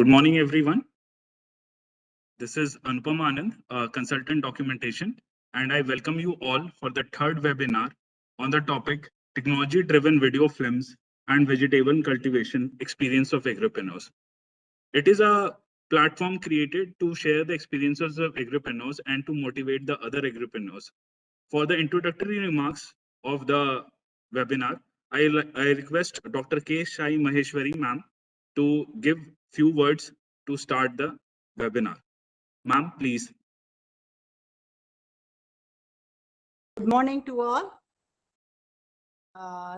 Good morning, everyone. This is Anupam Anand, Consultant Documentation, and I welcome you all for the third webinar on the topic Technology-Driven Video Films and Vegetable Cultivation Experience of Agripreneurs. It is a platform created to share the experiences of agripreneurs and to motivate the other agripreneurs. For the introductory remarks of the webinar, I request Dr. K. Shai Maheshwari ma'am to give few words to start the webinar. Ma'am, please. Good morning to all.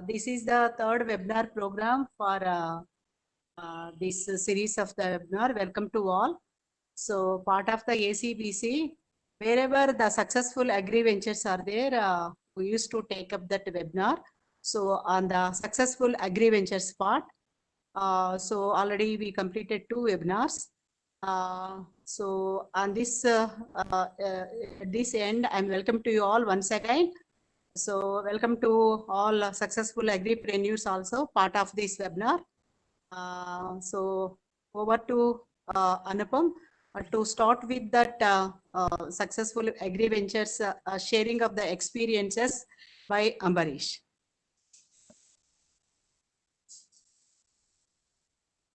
This is the third webinar program for this series of the webinar. Welcome to all. So part of the ACBC, wherever the successful agri ventures are there, we used to take up that webinar. So on the successful agri ventures part, so already we completed 2 webinars. So on this this end, I'm welcome to you all once again. So welcome to all successful agripreneurs also part of this webinar. So over to Anupam to start with that successful agri ventures sharing of the experiences by Ambarish.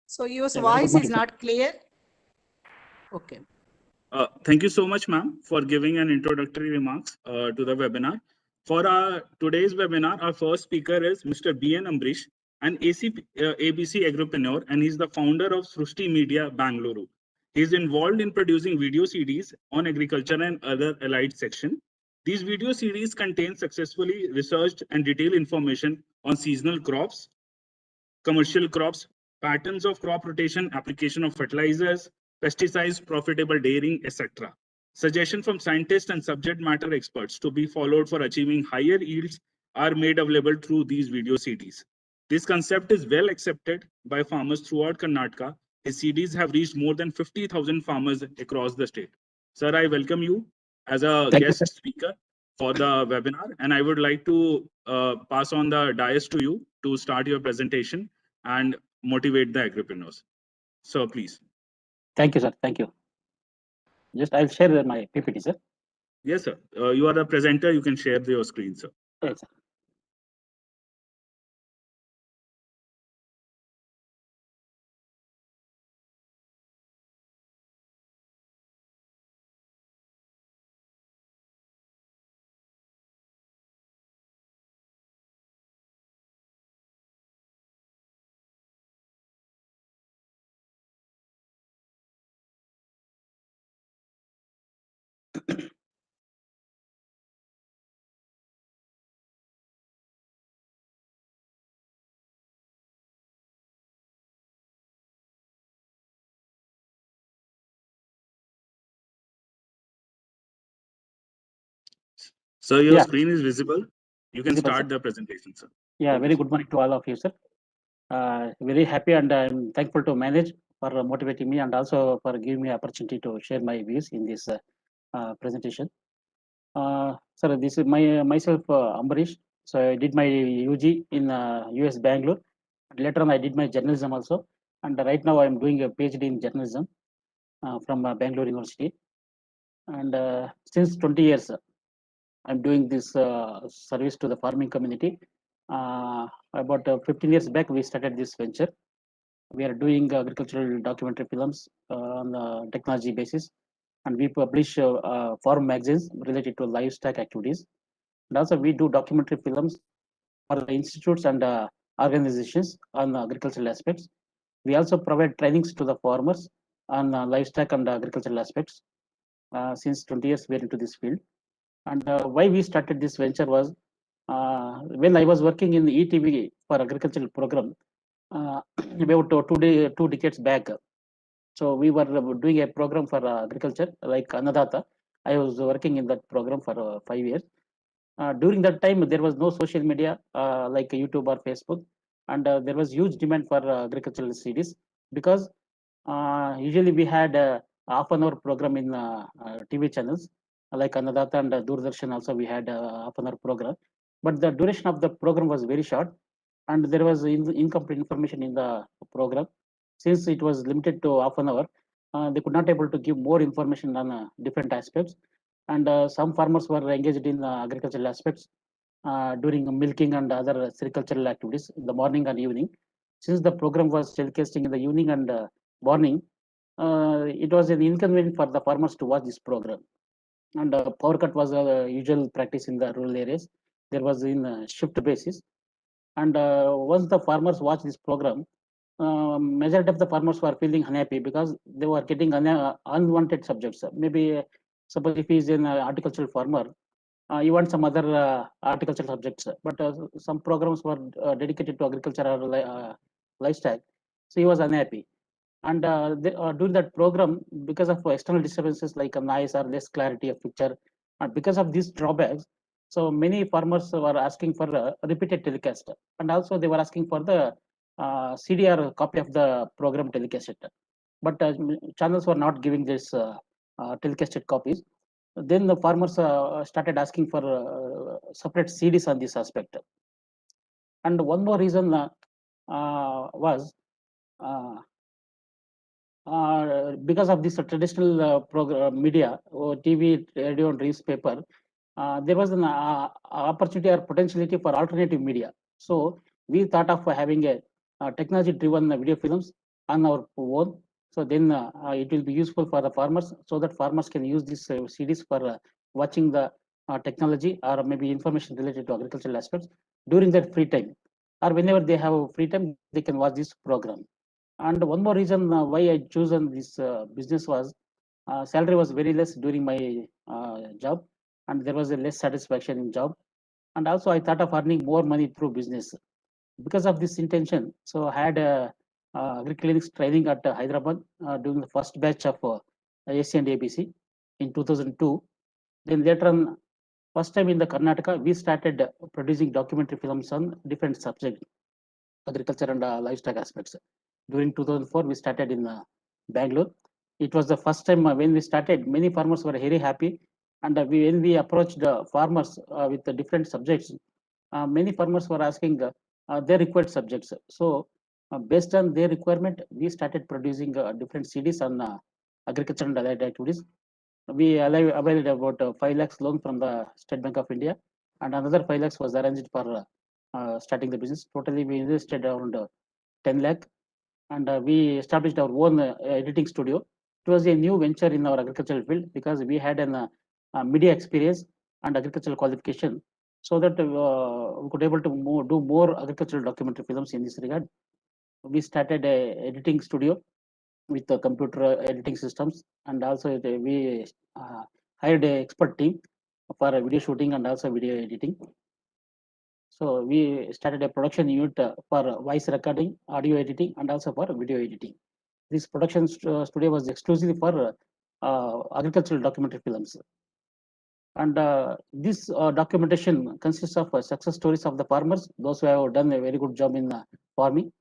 So your voice is not clear. Okay. Thank you so much, ma'am, for giving an introductory remarks to the webinar. For our today's webinar, our first speaker is Mr. B.N. Ambarish, an ABC agripreneur, and he's the founder of Srushti Media, Bangalore. He's involved in producing video CDs on agriculture and other allied section. These video CDs contain successfully researched and detailed information on seasonal crops, commercial crops, patterns of crop rotation, application of fertilizers, pesticides, profitable dairying, etc. Suggestions from scientists and subject matter experts to be followed for achieving higher yields are made available through these video CDs. This concept is well accepted by farmers throughout Karnataka. His CDs have reached more than 50,000 farmers across the state. Sir, I welcome you as a guest speaker for the webinar, and I would like to pass on the dais to you to start your presentation and motivate the agripreneurs. So please. Thank you, sir. Thank you. Just I'll share my PPT, sir. Yes, sir. You are the presenter. You can share your screen, sir. Yes, sir. So your screen is visible. You can visible, start sir. the presentation, sir. Yeah, very good morning to all of you, sir. Very happy and I'm thankful to manage for motivating me and also for giving me opportunity to share my views in this presentation. Sir, this is myself, Ambarish. So I did my UG in US Bangalore. Later on, I did my journalism also. And right now, I'm doing a PhD in journalism from Bangalore University. And since 20 years, I'm doing this service to the farming community. About 15 years back, we started this venture. We are doing agricultural documentary films on a technology basis, and we publish farm magazines related to livestock activities. And also, we do documentary films for the institutes and organizations on agricultural aspects. We also provide trainings to the farmers on livestock and agricultural aspects. Since 20 years, we are into this field. And why we started this venture was when I was working in ETV for agricultural program about 2 decades back. So we were doing a program for agriculture like Annadata. I was working in that program for 5 years. During that time, there was no social media like YouTube or Facebook, and there was huge demand for agricultural CDs because usually we had a half-an-hour program in TV channels like Annadata and Doordarshan. Also, we had a half-an-hour program, but the duration of the program was very short, and there was incomplete information in the program. since it was limited to half an hour, they could not able to give more information on different aspects. And some farmers were engaged in agricultural aspects during milking and other agricultural activities in the morning and evening. Since the program was telecasting in the evening and morning, it was an inconvenient for the farmers to watch this program. And power cut was a usual practice in the rural areas. There was in shift basis. And once the farmers watch this program, majority of the farmers were feeling unhappy because they were getting unwanted subjects. Maybe suppose if he is an horticultural farmer, you want some other horticultural subjects, but some programs were dedicated to agriculture or lifestyle. So he was unhappy. And during that program, because of external disturbances like noise or less clarity of picture, and because of these drawbacks, so many farmers were asking for a repeated telecast, and also they were asking for the CD or copy of the program telecasted. But channels were not giving this telecasted copies. Then the farmers started asking for separate CDs on this aspect. And one more reason was because of this traditional media, or TV, radio, and newspaper, there was an opportunity or potentiality for alternative media. So we thought of having a technology-driven video films on our own. So then it will be useful for the farmers, so that farmers can use these CDs for watching the technology or maybe information related to agricultural aspects during their free time, or whenever they have free time, they can watch this program. And one more reason why I chosen this business was salary was very less during my job, and there was a less satisfaction in job. And also I thought of earning more money through business. Because of this intention, so I had agri-clinics training at Hyderabad during the first batch of AC and ABC in 2002. Then later on, first time in the Karnataka, we started producing documentary films on different subjects, agriculture and livestock aspects. During 2004, we started in Bangalore. It was the first time when we started, many farmers were very happy. And when we approached farmers with the different subjects, many farmers were asking their required subjects. So based on their requirement, we started producing different CDs on agriculture and allied activities. We availed about 5 lakhs loan from the State Bank of India, and another 5 lakhs was arranged for starting the business. Totally, we invested around 10 lakh, and we established our own editing studio. It was a new venture in our agricultural field because we had an media experience and agricultural qualification, so that we could able to do more agricultural documentary films in this regard. We started a editing studio with the computer editing systems, and also we hired a expert team for video shooting and also video editing. So we started a production unit for voice recording, audio editing, and also for video editing. This production studio was exclusively for agricultural documentary films. And this documentation consists of success stories of the farmers, those who have done a very good job in farming,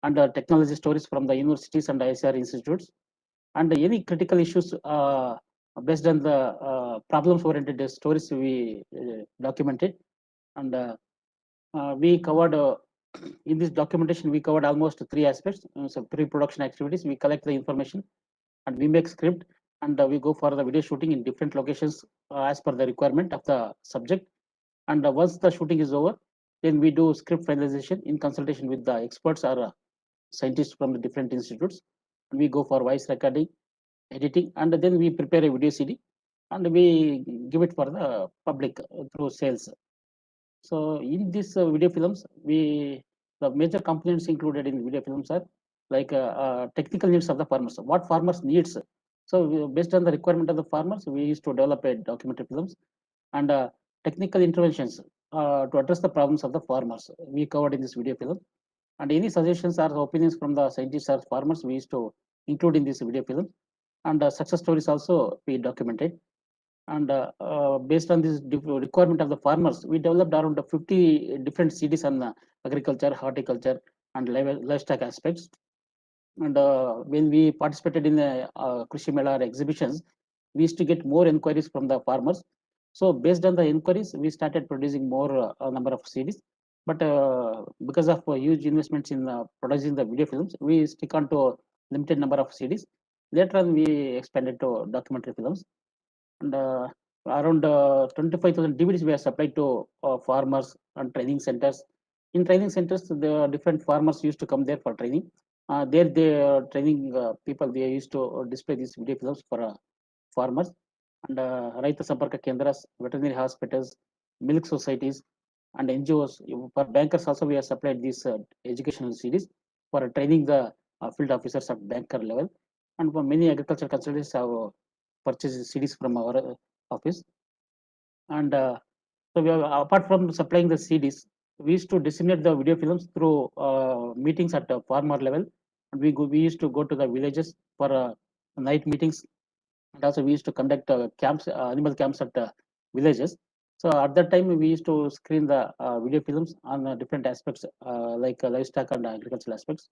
and technology stories from the universities and ICR institutes, and any critical issues based on the problems-oriented stories we documented. And we covered in this documentation, we covered almost 3 aspects. So pre-production activities, we collect the information and we make script, and we go for the video shooting in different locations as per the requirement of the subject. And once the shooting is over, then we do script finalization in consultation with the experts or scientists from the different institutes. And we go for voice recording, editing, and then we prepare a video CD and we give it for the public through sales. So in this video films, the major components included in video films are like technical needs of the farmers, what farmers needs. So based on the requirement of the farmers, we used to develop a documentary films, and technical interventions to address the problems of the farmers we covered in this video film. And any suggestions or opinions from the scientists or farmers, we used to include in this video film. And success stories also we documented. And based on this requirement of the farmers, we developed around 50 different CDs on agriculture, horticulture, and livestock aspects. And when we participated in the Krishi Mela exhibitions, we used to get more inquiries from the farmers. So based on the inquiries, we started producing more number of CDs. But because of huge investments in producing the video films, we stick on to limited number of CDs. Later on, we expanded to documentary films, and around 25,000 DVDs were supplied to farmers and training centers. In training centers, the different farmers used to come there for training. There, the training people, they used to display these video films for farmers. And Raita Samparka Kendras, veterinary hospitals, milk societies, and NGOs. For bankers also, we have supplied these educational series for training the field officers at banker level. And for many agricultural consultants have purchased CDs from our office. And so we have, apart from supplying the CDs, we used to disseminate the video films through meetings at the farmer level. And we used to go to the villages for night meetings, and also we used to conduct camps, animal camps at villages. So at that time, we used to screen the video films on different aspects like livestock and agricultural aspects.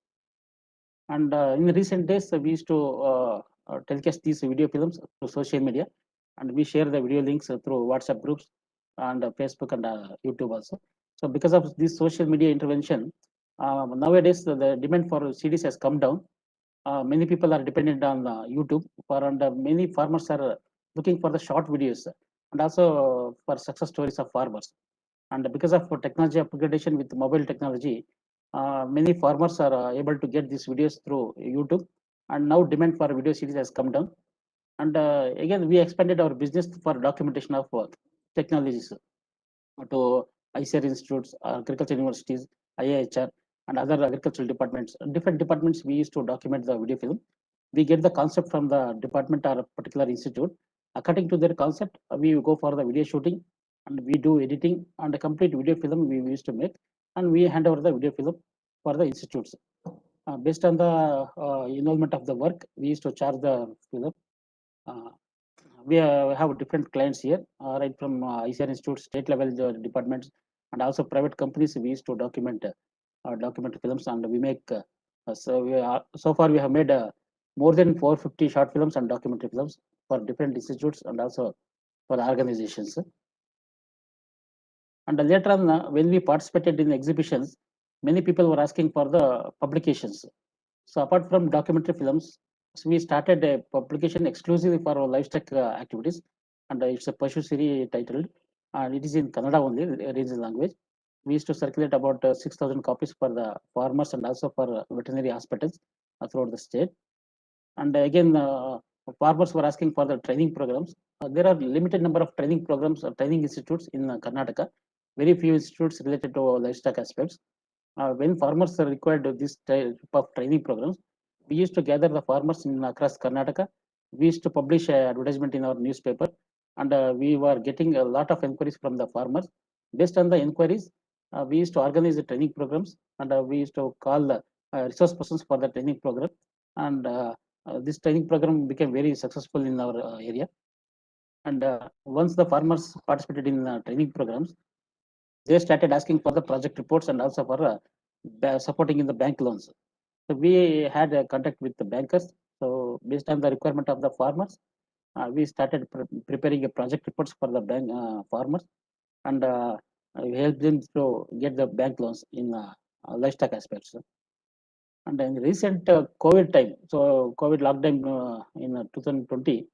And in recent days, we used to telecast these video films to social media, and we share the video links through WhatsApp groups and Facebook and YouTube also. So because of this social media intervention, nowadays the demand for CDs has come down. Many people are dependent on YouTube, and many farmers are looking for the short videos and also for success stories of farmers. And because of technology upgradation with mobile technology, many farmers are able to get these videos through YouTube, and now demand for video series has come down. And again, we expanded our business for documentation of technologies to ICAR institutes, agriculture universities, IIHR, and other agricultural departments. Different departments we used to document the video film. We get the concept from the department or a particular institute. According to their concept, we go for the video shooting, and we do editing, and a complete video film we used to make, and we hand over the video film for the institutes. Based on the involvement of the work, we used to charge the film. We have different clients here, right from ICAR Institute, state level departments, and also private companies. We used to document films, and we make. So far we have made more than 450 short films and documentary films for different institutes and also for organizations. And later on, when we participated in exhibitions, many people were asking for the publications. So apart from documentary films, so we started a publication exclusively for our livestock activities, and it's a Pashu Siri titled, and it is in Kannada only, regional language. We used to circulate about 6,000 copies for the farmers and also for veterinary hospitals throughout the state. And again, farmers were asking for the training programs. There are limited number of training programs or training institutes in Karnataka. Very few institutes related to livestock aspects. When farmers required this type of training programs, we used to gather the farmers in across Karnataka. We used to publish an advertisement in our newspaper, and we were getting a lot of inquiries from the farmers. Based on the inquiries, we used to organize the training programs, and we used to call the resource persons for the training program. And this training program became very successful in our area. And once the farmers participated in training programs, they started asking for the project reports and also for supporting in the bank loans. So we had a contact with the bankers. So based on the requirement of the farmers, we started preparing a project reports for the bank farmers, and we helped them to get the bank loans in livestock aspects. And in recent COVID time, so COVID lockdown in 2020,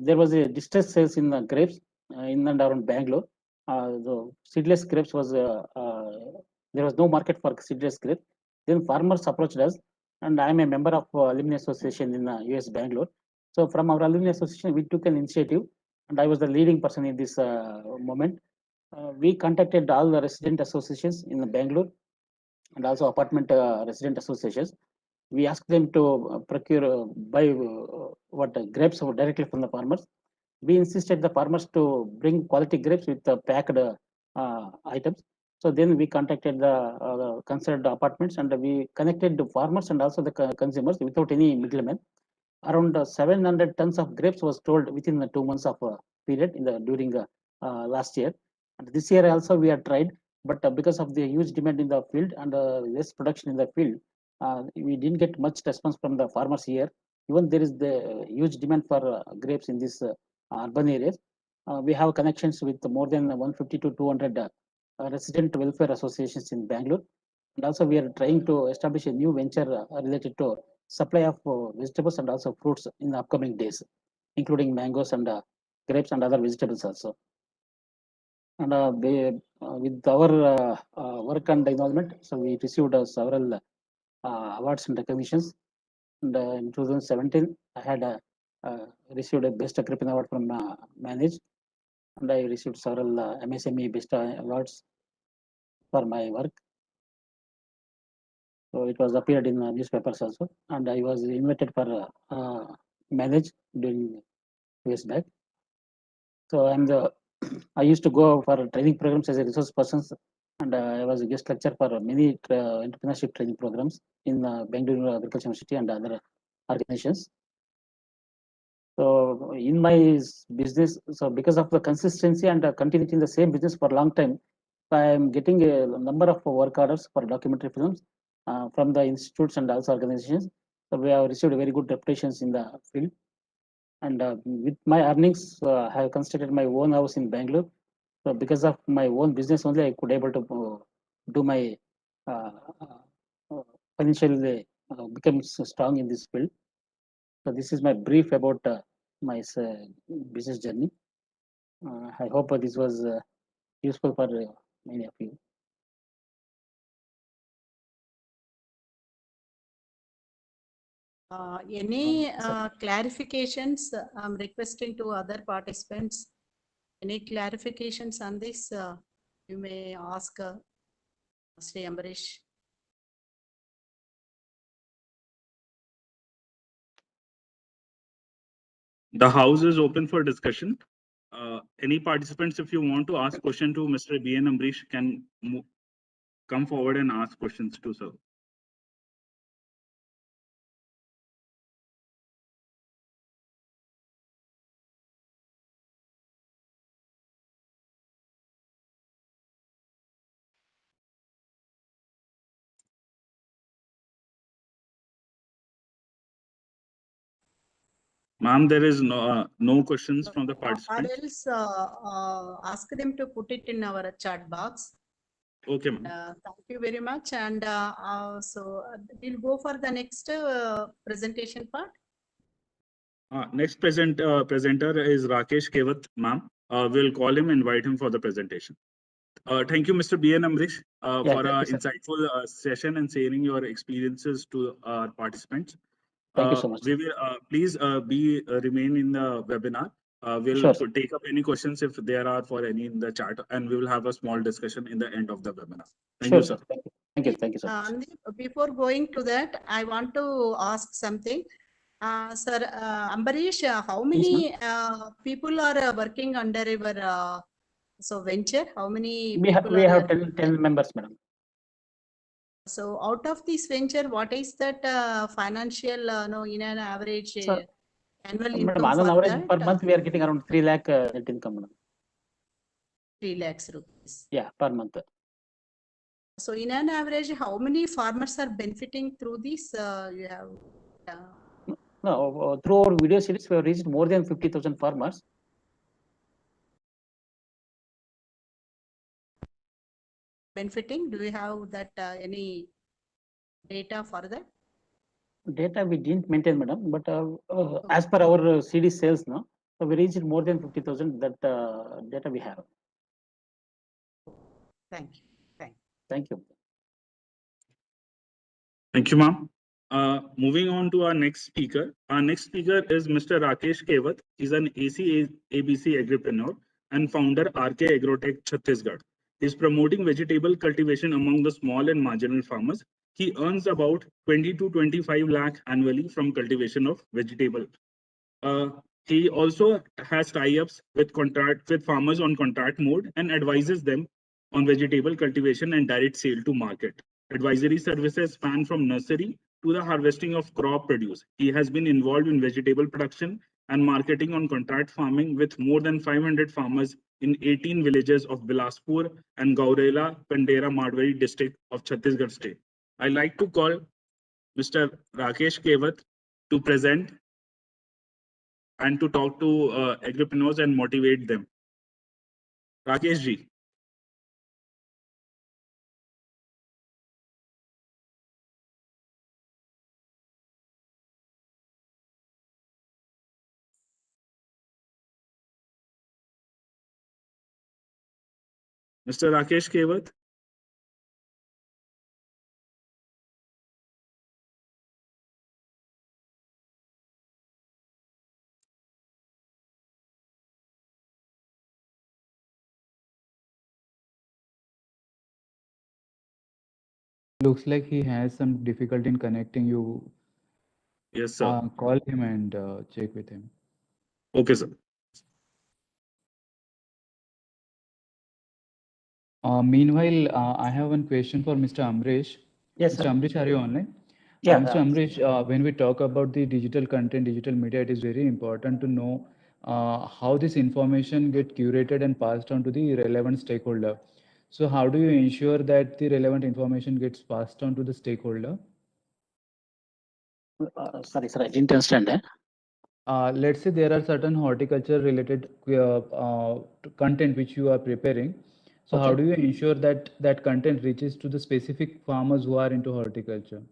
there was a distress sales in grapes in and around Bangalore. The seedless grapes was there was no market for seedless grapes. Then farmers approached us, and I am a member of alumni association in US Bangalore. So from our alumni association, we took an initiative, and I was the leading person in this moment. We contacted all the resident associations in Bangalore and also apartment resident associations. We asked them to procure buy grapes directly from the farmers. We insisted the farmers to bring quality grapes with packed items. So then we contacted the concerned apartments, and we connected the farmers and also the consumers without any middleman. Around 700 tons of grapes was sold within the 2 months of period during last year. And this year also we have tried, but because of the huge demand in the field and less production in the field, we didn't get much response from the farmers here. Even there is the huge demand for grapes in this urban areas. We have connections with more than 150 to 200 resident welfare associations in Bangalore. And also we are trying to establish a new venture related to supply of vegetables and also fruits in the upcoming days, including mangoes and grapes and other vegetables also. And with our work and involvement, so we received several awards and recognitions. And in 2017, I had received a Best Agripin Award from Manage, and I received several MSME Best Awards for my work. So it was appeared in newspapers also, and I was invited for Manage during years back. So I used to go for training programs as a resource person, and I was a guest lecturer for many entrepreneurship training programs in Bangalore Agriculture University and other organizations. So in my business, so because of the consistency and continuity in the same business for a long time, I am getting a number of work orders for documentary films from the institutes and also organizations. So we have received very good reputations in the field. And with my earnings, I have constructed my own house in Bangalore. So because of my own business only, I could able to do my financially become strong in this field. So this is my brief about my business journey. I hope this was useful for many of you. Any clarifications I'm requesting to other participants? Any clarifications on this? You may ask Sri Ambarish. The house is open for discussion. Any participants, if you want to ask question to Mr. B.N. Ambarish, can come forward and ask questions to sir. Ma'am, there is no questions from the Or participants. else ask them to put it in our chat box. Okay, ma'am. Thank you very much. And so we'll go for the next presentation part. Next presenter is Rakesh Kevat, ma'am. We'll call him, invite him for the presentation. Thank you, Mr. B.N. Ambarish, Yeah, for thank our you, sir. insightful session and sharing your experiences to our participants. Thank you so much. We will please remain in the webinar. We'll Sure, sir. take up any questions if there are for any in the chat, and we will have a small discussion in the end of the webinar. Thank Sure, you, sir. Thank you. Thank you. Thank you so much. Before going to that, I want to ask something. Sir Ambarish, how many people are working under your so venture? How many We have people are 10 members, madam. So out of this venture, what is that financial, no, in an average So, annual Madam, income on for an average that? per month we are getting around 3 lakh net income, madam. 3 lakhs rupees. Yeah, per month. So in an average, how many farmers are benefiting through this? You have No, through our video series, we have reached more than 50,000 farmers. benefiting. Do you have that any data for that? Data we didn't maintain, madam, but as per our CD sales now, so we reached more than 50,000. That data we have. Thank you. Thank you. Thank you, ma'am. Moving on to our next speaker. Our next speaker is Mr. Rakesh Kevat. He's an ABC agripreneur and founder RK Agrotech Chhattisgarh. He's promoting vegetable cultivation among the small and marginal farmers. He earns about 20 to 25 lakh annually from cultivation of vegetable. He also has tie-ups with farmers on contract mode and advises them on vegetable cultivation and direct sale to market. Advisory services span from nursery to the harvesting of crop produce. He has been involved in vegetable production and marketing on contract farming with more than 500 farmers in 18 villages of Bilaspur and Gaurela, Pandera, Marwari district of Chhattisgarh state. I'd like to call Mr. Rakesh Kevat to present and to talk to agripreneurs and motivate them. Rakesh ji. Mr. Rakesh Kewat. Looks like he has some difficulty in connecting. You Yes, sir. call him and check with him. Okay, sir. Meanwhile, I have one question for Mr. Amrish. Yes, Mr. sir. Amrish, are you online? Yeah, Mr. Amrish, when we talk about the digital content, digital media, it is very important to know how this information get curated and passed on to the relevant stakeholder. So how do you ensure that the relevant information gets passed on to the stakeholder? sorry, sir, I didn't understand. Let's say there are certain horticulture related content which you are preparing. So how Okay. do you ensure that that content reaches to the specific farmers who are into horticulture?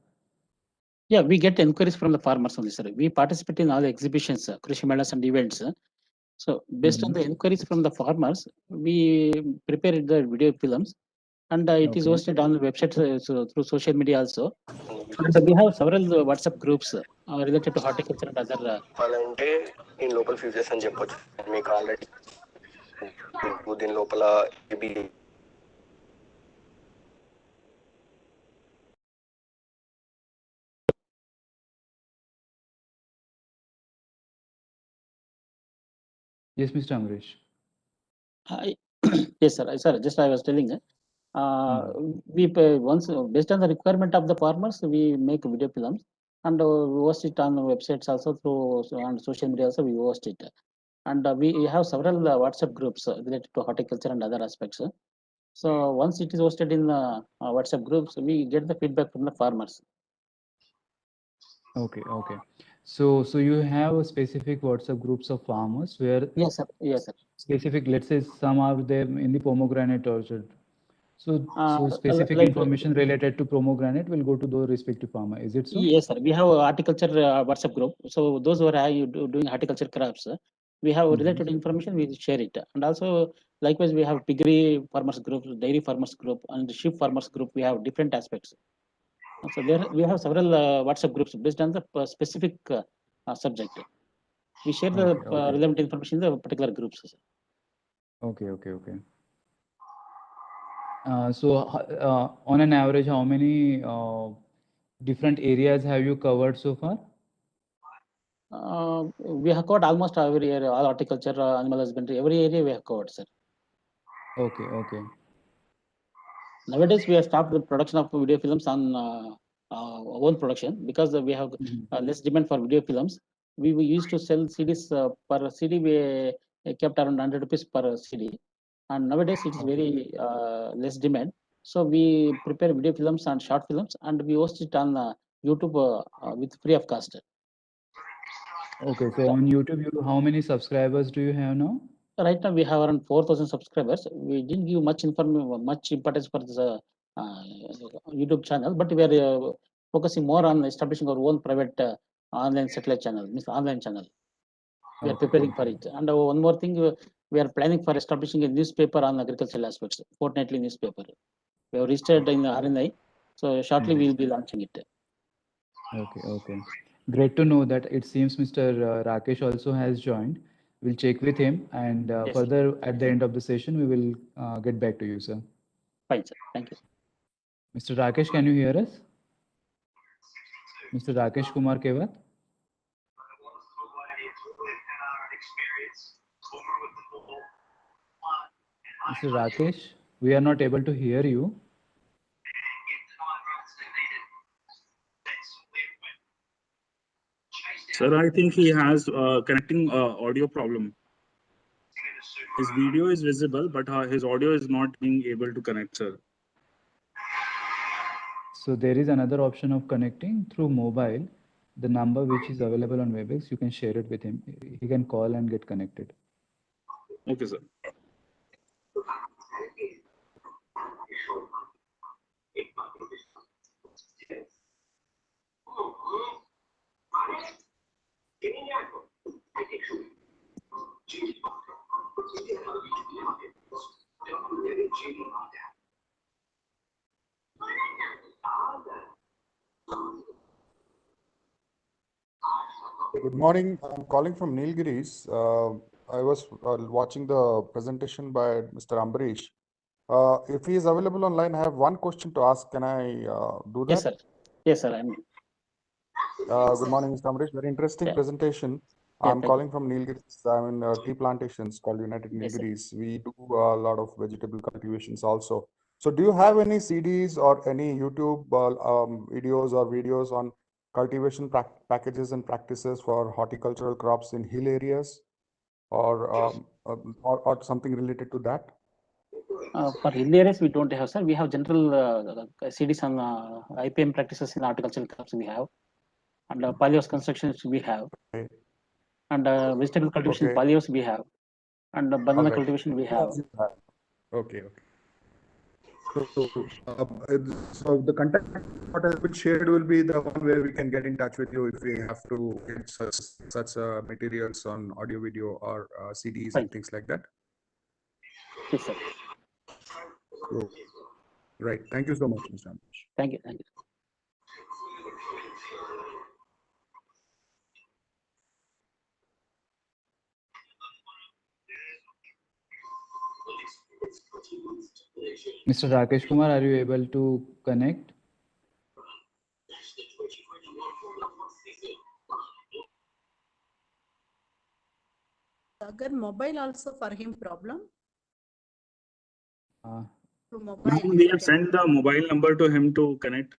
Yeah, we get inquiries from the farmers only, sir. We participate in all the exhibitions, Krishi Melas and events. So based on the inquiries from the farmers, we prepare the video films, and it is Okay. hosted on the website, so through social media also. And we have several WhatsApp groups related to horticulture and other. చెప్పాలంటే ఈ local futures అని చెప్పొచ్చు మీకు already దీని లోపల Yes, Mr. Amrish. Yes, sir. Sir, just I was telling. We once based on the requirement of the farmers, we make video films, and we host it on the websites also through on social media also we host it, and we have several WhatsApp groups related to horticulture and other aspects. So once it is hosted in the WhatsApp groups, we get the feedback from the farmers. Okay, okay. So you have a specific WhatsApp groups of farmers where Yes, sir. Yes, sir. specific, let's say some are there in the pomegranate orchard. So specific like, information related to pomegranate will go to those respective farmer. Is it so? Yes, sir. We have a horticulture WhatsApp group. So those who are doing horticulture crops, we have related information. We share it, and also likewise we have piggery farmers group, dairy farmers group, and sheep farmers group. We have different aspects. So there we have several WhatsApp groups based on the specific subject. We share the Okay, okay. relevant information in the particular groups. Sir. Okay, okay, okay. On an average, how many different areas have you covered so far? We have covered almost every area, all horticulture, animal husbandry, every area we have covered, sir. Okay, okay. Nowadays, we have stopped the production of video films on our own production because we have less demand for video films. We used to sell CDs per CD. We kept around 100 rupees per CD, and nowadays it is very less demand. So we prepare video films and short films, and we host it on YouTube with free of cost. Okay, so on YouTube, how many subscribers do you have now? Right now we have around 4,000 subscribers. We didn't give much importance for this YouTube channel, but we are focusing more on establishing our own private online satellite channel, means online channel. We are Okay, preparing for okay. it. And one more thing, we are planning for establishing a newspaper on agricultural aspects, fortnightly newspaper. We have registered in the RNI, so shortly we will be launching it. Okay, okay. Great to know that it seems Mr. Rakesh also has joined. We'll check with him, and Yes. further at the end of the session, we will get back to you, sir. Fine, sir. Thank you. Mr. Rakesh, can you hear us? Mr. Rakesh Kumar Kewat? Mr. Rakesh, we are not able to hear you. Sir, I think he has connecting audio problem. His video is visible, but his audio is not being able to connect, sir. So there is another option of connecting through mobile. The number which is available on WebEx, you can share it with him. He can call and get connected. Okay, sir. Good morning. I'm calling from Nilgiris. I was watching the presentation by Mr. Ambarish. If he is available online, I have one question to ask. Can I do that? Yes, sir. Yes, sir. I'm Good morning, Mr. Ambarish. Very interesting Yeah. presentation. Yeah, I'm thank calling from Nilgiris. I'm in tea plantations called United Yes, sir. Nilgiris. We do a lot of vegetable cultivations also. So do you have any CDs or any YouTube videos on cultivation packages and practices for horticultural crops in hill areas or something related to that? For hill areas, we don't have, sir. We have general CDs on IPM practices in horticultural crops we have, and polyhouse constructions we have, Okay. and vegetable cultivation Okay. polyhouse we have, and banana All right. cultivation we have. Okay. Okay. So the contact what has been shared will be the one where we can get in touch with you if we have to get such materials on audio, video, or CDs Fine. and things like that. Yes, sir. So, right. Thank you so much, Mr. Ambrish. Thank you. Thank you. Mr. Rakesh Kumar, are you able to connect? Sagar, mobile also for him problem? Uh, To mobile. Ma'am, we have sent the mobile number to him to connect.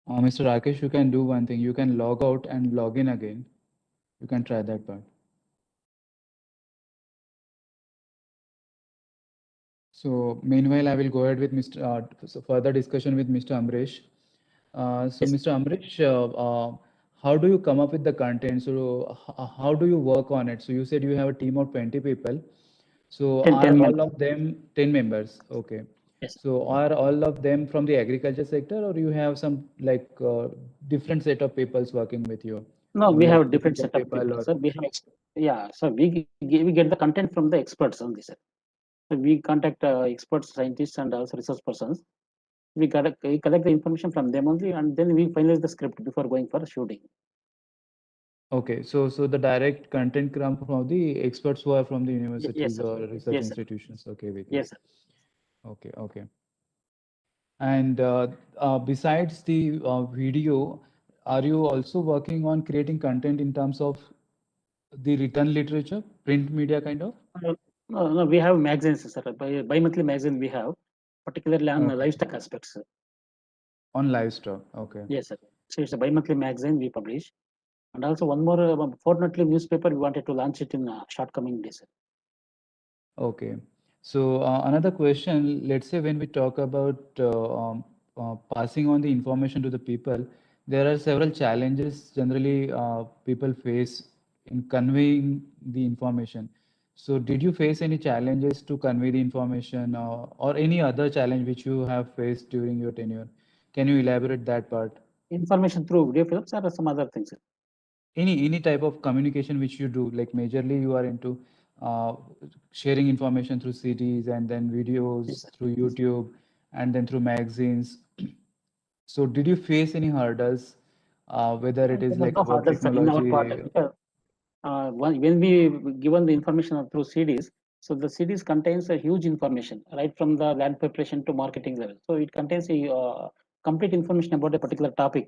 Mr. Rakesh, you can do one thing. You can log out and log in again. You can try that part. So meanwhile, I will go ahead with so further discussion with Mr. Amrish. So Yes. Mr. Amrish, how do you come up with the content? So how do you work on it? So you said you have a team of 20 people. So 10 are all members. of them 10 members? Okay. Yes. So are all of them from the agriculture sector, or you have some like different set of peoples working with you? No, Or we like have different technical set of people, or sir. We have, yeah. So we get the content from the experts on this, sir. So we contact experts, scientists, and also research persons. We collect the information from them only, and then we finalize the script before going for shooting. Okay, so the direct content come from the experts who are from the Yes, universities sir. or research Yes, sir. institutions. Okay, with you. Yes, sir. Okay, okay. And besides the video, are you also working on creating content in terms of the written literature, print media kind of? No, we have magazines, sir. Bi-monthly magazine we have, particularly on Okay. livestock aspects, sir. On livestock, okay. Yes, sir. So it's a bi-monthly magazine we publish. And also one more fortnightly newspaper, we wanted to launch it in short coming days, sir. Okay. So another question, let's say when we talk about passing on the information to the people, there are several challenges generally people face in conveying the information. So did you face any challenges to convey the information or any other challenge which you have faced during your tenure? Can you elaborate that part? Information through video films or some other things, sir. Any type of communication which you do, like majorly you are into sharing information through CDs and then Yes, videos sir. through YouTube and then through magazines. So did you face any hurdles, whether it is There was like no about hurdles, sir, in our part. technology? Because, when we given the information through CDs, so the CDs contains a huge information, right from the land preparation to marketing level. So it contains a complete information about a particular topic.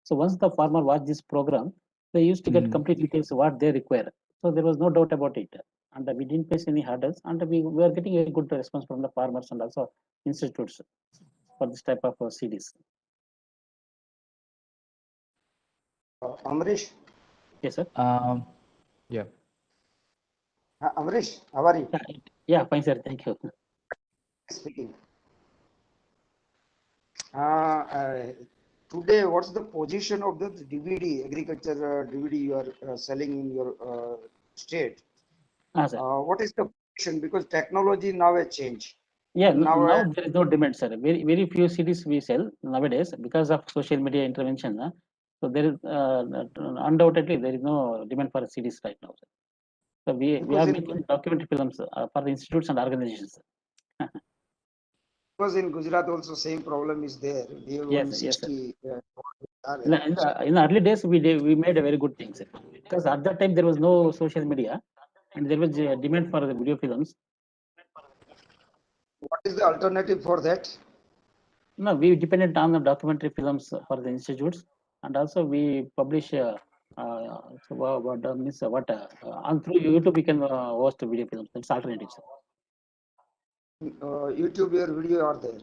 So once the farmer watch this program, they used to get complete details what they require. So there was no doubt about it, and we didn't face any hurdles, and we were getting a good response from the farmers and also institutes for this type of CDs. Amrish, Yes, sir. Yeah. Amrish, how are you? Yeah, fine, sir. Thank you. Speaking. Today, what's the position of the DVD, agriculture DVD you are selling in your state? Sir. What is the position? Because technology now has changed. Yeah, Now, now there is no demand, sir. Very few CDs we sell nowadays because of social media intervention. So there is undoubtedly there is no demand for CDs right now, sir. So we Because are in- making documentary films for the institutes and organizations. Because in Gujarat also same problem is there. We have Yes, only yes, sir. 60. In the early days, we made a very good thing, sir. Because at that time there was no social media, and there was a demand for the video films. What is the alternative for that? No, we depended on the documentary films for the institutes, and also we publish. So what means what on through YouTube we can host video films. That's alternative, sir. YouTube, your video are there.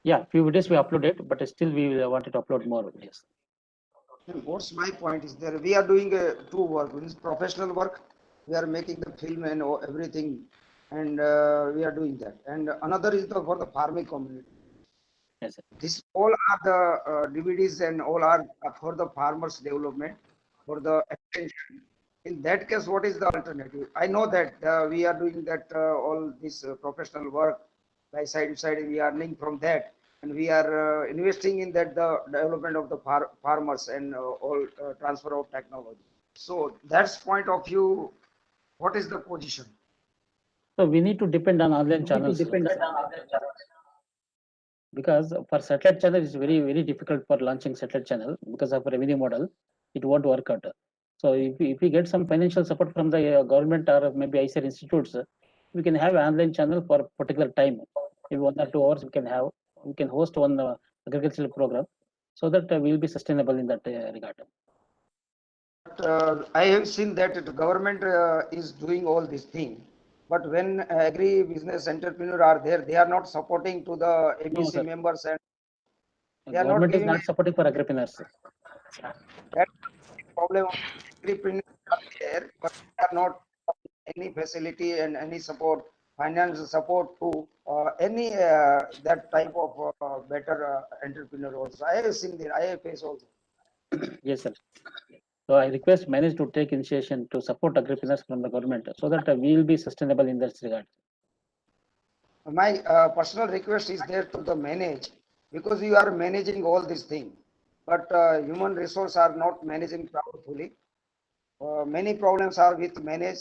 Yeah, few videos we uploaded, but still we wanted to upload more videos. And what's my point is there, we are doing two work, one is professional work, we are making the film and everything, and we are doing that. And another is for the farming community. Yes, sir. This all are the DVDs and all are for the farmers development, for the extension. In that case, what is the alternative? I know that we are doing that all this professional work by side to side, we are earning from that, and we are investing in that the development of the farmers and all transfer of technology. So that's point of view. What is the position? So we need to depend on online channels. Because for satellite channel it's very difficult for launching satellite channel because of revenue model. It won't work out. So if we get some financial support from the government or maybe ICAR institutes, we can have an online channel for a particular time. Maybe 1 or 2 hours we can host one agricultural program, so that we will be sustainable in that regard. I have seen that the government is doing all these things, but when agri business entrepreneur are there, they are not supporting to the ABC sir. members, and The they are not government is giving not supporting for agripreneurs. that problem. Of entrepreneurs are there, but they are not any facility and any support, financial support to any that type of better entrepreneur also. I have seen that. I have faced also. Yes, sir. So I request manage to take initiation to support agripreneurs from the government, so that we will be sustainable in this regard. My personal request is there to the manage, because you are managing all these things, but human resource are not managing properly. Many problems are with manage,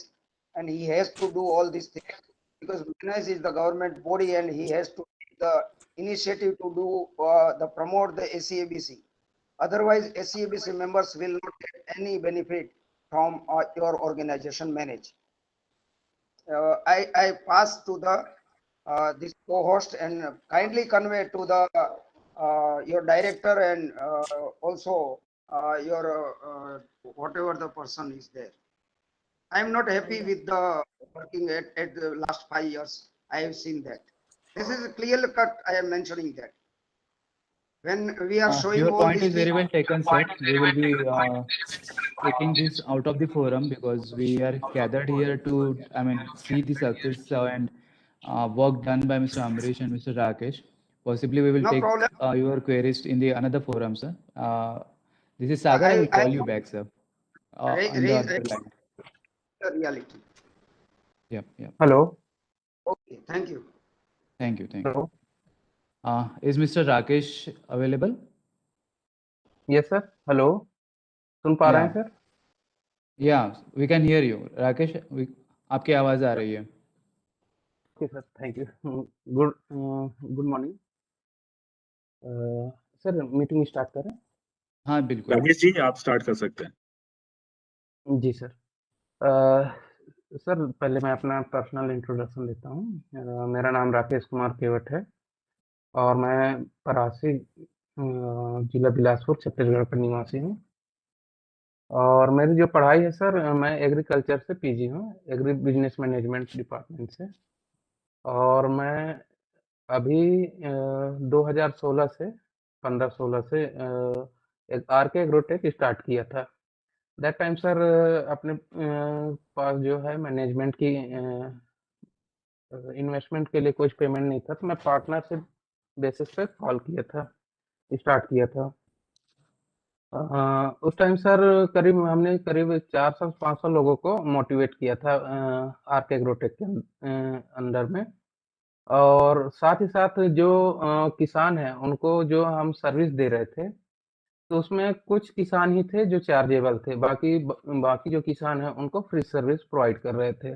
and he has to do all these things because manage is the government body, and he has to take the initiative to do the promote the SCABC. Otherwise, SCABC members will not get any benefit from your organization manage. I pass to the this co-host and kindly convey to the your director and also your whatever the person is there. I am not happy with the working at the last 5 years. I have seen that. This is a clear cut. I am mentioning that. When we are showing Your all point these is very things, well taken, sir. We will be taking this out of the forum because we are gathered here to, see the success and work done by Mr. Amrish and Mr. Rakesh. Possibly we will no take problem. your queries in the another forum, sir. This is Sagar. I will call you back, sir, on the other line. The reality. Yeah. Hello. Okay, thank you. Thank you. Hello. Is Mr. Rakesh available? Yes, sir. Hello. सुन पा रहे हैं sir? Yeah, we can hear you. Rakesh, आपकी आवाज आ रही है. Okay, sir. Thank you. Good morning. Sir meeting start करें? हाँ, बिल्कुल. राकेश जी, आप स्टार्ट कर सकते हैं. जी सर. सर पहले मैं अपना पर्सनल इंट्रोडक्शन देता हूँ. मेरा नाम राकेश कुमार केवट है और मैं परासी जिला बिलासपुर छत्तीसगढ़ का निवासी हूँ. और मेरी जो पढ़ाई है सर, मैं एग्रीकल्चर से पीजी हूँ, एग्री बिजनेस मैनेजमेंट डिपार्टमेंट से. और मैं अभी 2016 से 15-16 से एक आरके एग्रोटेक स्टार्ट किया था. दैट टाइम सर अपने पास जो है मैनेजमेंट की इन्वेस्टमेंट के लिए कुछ पेमेंट नहीं था, तो मैं पार्टनरशिप बेसिस पे कॉल किया था, स्टार्ट किया था। उस टाइम सर हमने करीब 400-500 लोगों को मोटिवेट किया था आर्क एग्रोटेक के अंडर में, और साथ ही साथ जो किसान हैं उनको जो हम सर्विस दे रहे थे, तो उसमें कुछ किसान ही थे जो चार्जेबल थे, बाकी जो किसान हैं उनको फ्री सर्विस प्रोवाइड कर रहे थे।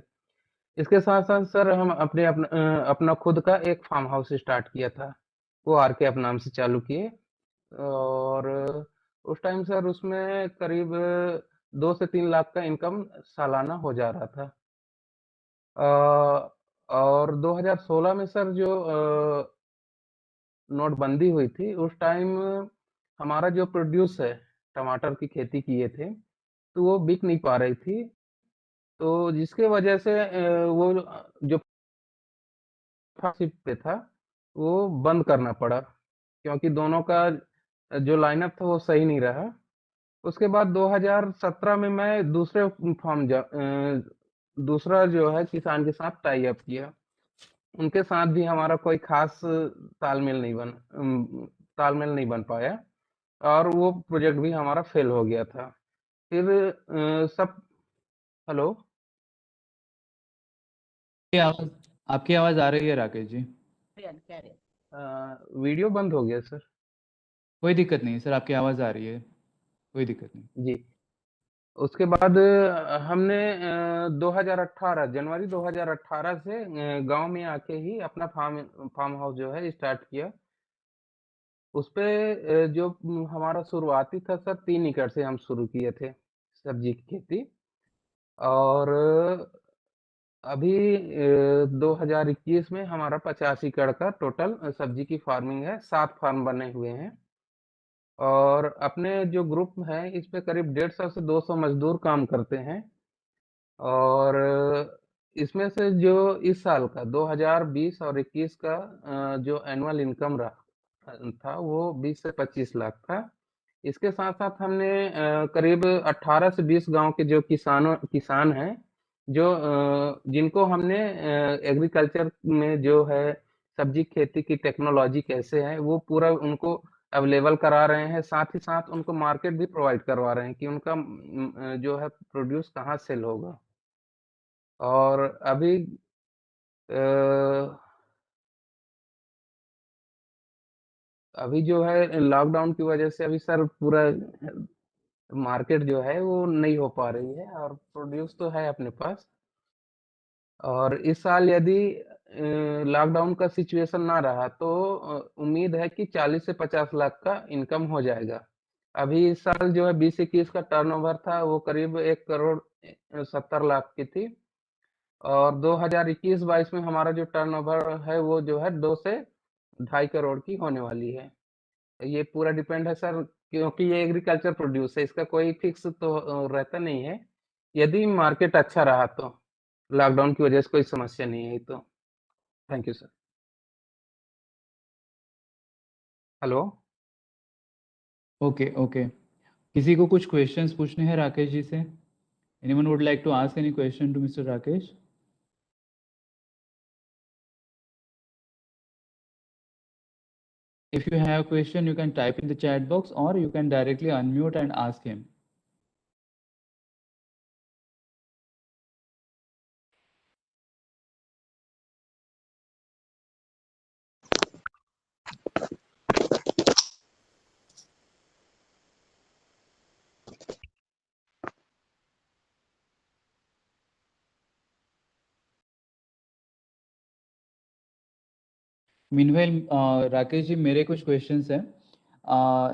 इसके साथ साथ सर हम अपना खुद का एक फार्म हाउस स्टार्ट किया था, वो आरके आप नाम से चालू किए, और उस टाइम सर उसमें करीब 2 से 3 लाख का इनकम सालाना हो जा रहा था। और 2016 में सर जो नोटबंदी हुई थी, उस टाइम हमारा जो प्रोड्यूस है, टमाटर की खेती किए थे, तो वो बिक नहीं पा रही थी, तो जिसके वजह से वो जो पार्टनरशिप पे था, वो बंद करना पड़ा, क्योंकि दोनों का जो लाइनअप था वो सही नहीं रहा। उसके बाद 2017 में मैं दूसरा जो है किसान के साथ टाई अप किया। उनके साथ भी हमारा कोई खास तालमेल नहीं बन पाया, और वो प्रोजेक्ट भी हमारा फेल हो गया था। फिर सब हेलो आपकी आवाज आ रही है राकेश जी। Carry वीडियो बंद हो गया सर। कोई दिक्कत नहीं सर, आपकी आवाज आ रही है, कोई दिक्कत नहीं। जी, उसके बाद हमने 2018 जनवरी 2018 से गांव में आके ही अपना फार्म हाउस जो है स्टार्ट किया। उसपे जो हमारा शुरुआती था सर, 3 एकड़ से हम शुरू किए थे सब्जी की खेती, और अभी 2021 में हमारा 50 एकड़ का टोटल सब्जी की फार्मिंग है, 7 फार्म बने हुए हैं, और अपने जो ग्रुप है इस पे करीब 150 से 200 मजदूर काम करते हैं, और इसमें से जो इस साल का 2020 और 21 का जो एनुअल इनकम रहा था वो 20 से 25 लाख था। इसके साथ साथ हमने करीब 18 से 20 गांव के जो किसान हैं, जो जिनको हमने एग्रीकल्चर में जो है सब्जी खेती की टेक्नोलॉजी कैसे है वो पूरा उनको अवेलेबल करा रहे हैं, साथ ही साथ उनको मार्केट भी प्रोवाइड करवा रहे हैं कि उनका जो है प्रोड्यूस कहाँ सेल होगा। और अभी जो है लॉकडाउन की वजह से अभी सर पूरा मार्केट जो है वो नहीं हो पा रही है, और प्रोड्यूस तो है अपने पास, और इस साल यदि लॉकडाउन का सिचुएशन ना रहा तो उम्मीद है कि 40 से 50 लाख का इनकम हो जाएगा। अभी इस साल जो है 20-21 का टर्नओवर था वो करीब 1 करोड़ 70 लाख की थी, और 2021-22 में हमारा जो टर्नओवर है वो जो है 2 से 2.5 करोड़ की होने वाली है। ये पूरा डिपेंड है सर, क्योंकि ये एग्रीकल्चर प्रोड्यूस है, इसका कोई फिक्स तो रहता नहीं है। यदि मार्केट अच्छा रहा तो, लॉकडाउन की वजह से कोई समस्या नहीं आई तो। Thank you sir. Hello. Okay okay, किसी को कुछ क्वेश्चंस पूछने हैं राकेश जी से? Anyone would like to ask any question to mister Rakesh? If you have a question, you can type in the chat box or you can directly unmute and ask him. Meanwhile Rakesh ji, मेरे कुछ questions हैं।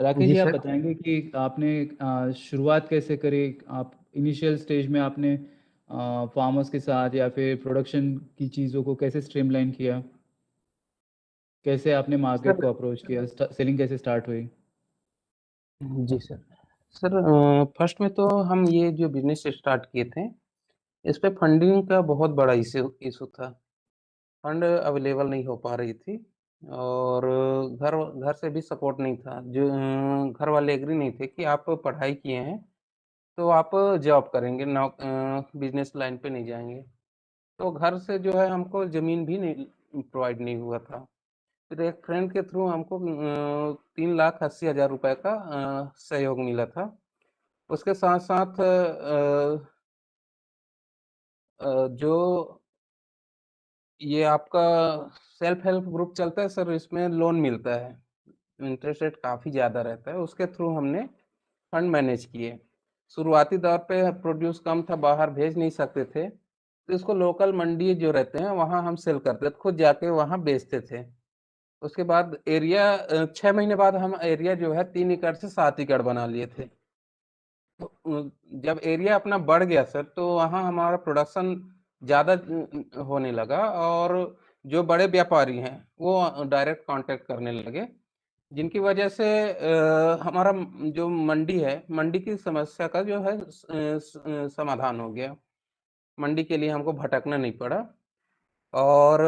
राकेश जी जी, आप sir. बताएंगे कि आपने शुरुआत कैसे करी? आप इनिशियल स्टेज में आपने फार्मर्स के साथ या फिर प्रोडक्शन की चीज़ों को कैसे स्ट्रीमलाइन किया? कैसे आपने मार्केट सर को अप्रोच किया? सेलिंग कैसे स्टार्ट हुई? जी सर। सर फर्स्ट में तो हम ये जो बिजनेस स्टार्ट किए थे, इस पे फंडिंग का बहुत बड़ा इशू था। फंड अवेलेबल नहीं हो पा रही थी, और घर घर से भी सपोर्ट नहीं था। जो घर वाले एग्री नहीं थे कि आप पढ़ाई किए हैं तो आप जॉब करेंगे, बिजनेस लाइन पे नहीं जाएंगे। तो घर से जो है हमको ज़मीन भी नहीं प्रोवाइड नहीं हुआ था। फिर एक फ्रेंड के थ्रू हमको 3,80,000 रुपए का सहयोग मिला था। उसके साथ साथ जो ये आपका सेल्फ हेल्प ग्रुप चलता है सर, इसमें लोन मिलता है, इंटरेस्ट रेट काफ़ी ज़्यादा रहता है, उसके थ्रू हमने फंड मैनेज किए। शुरुआती दौर पे प्रोड्यूस कम था, बाहर भेज नहीं सकते थे, तो इसको लोकल मंडी जो रहते हैं वहाँ हम सेल करते थे, खुद जाके वहाँ बेचते थे। उसके बाद एरिया 6 महीने बाद हम एरिया जो है 3 एकड़ से 7 एकड़ बना लिए थे। तो जब एरिया अपना बढ़ गया सर, तो वहाँ हमारा प्रोडक्शन ज़्यादा होने लगा और जो बड़े व्यापारी हैं वो डायरेक्ट कांटेक्ट करने लगे, जिनकी वजह से हमारा जो मंडी है, मंडी की समस्या का जो है समाधान हो गया। मंडी के लिए हमको भटकना नहीं पड़ा और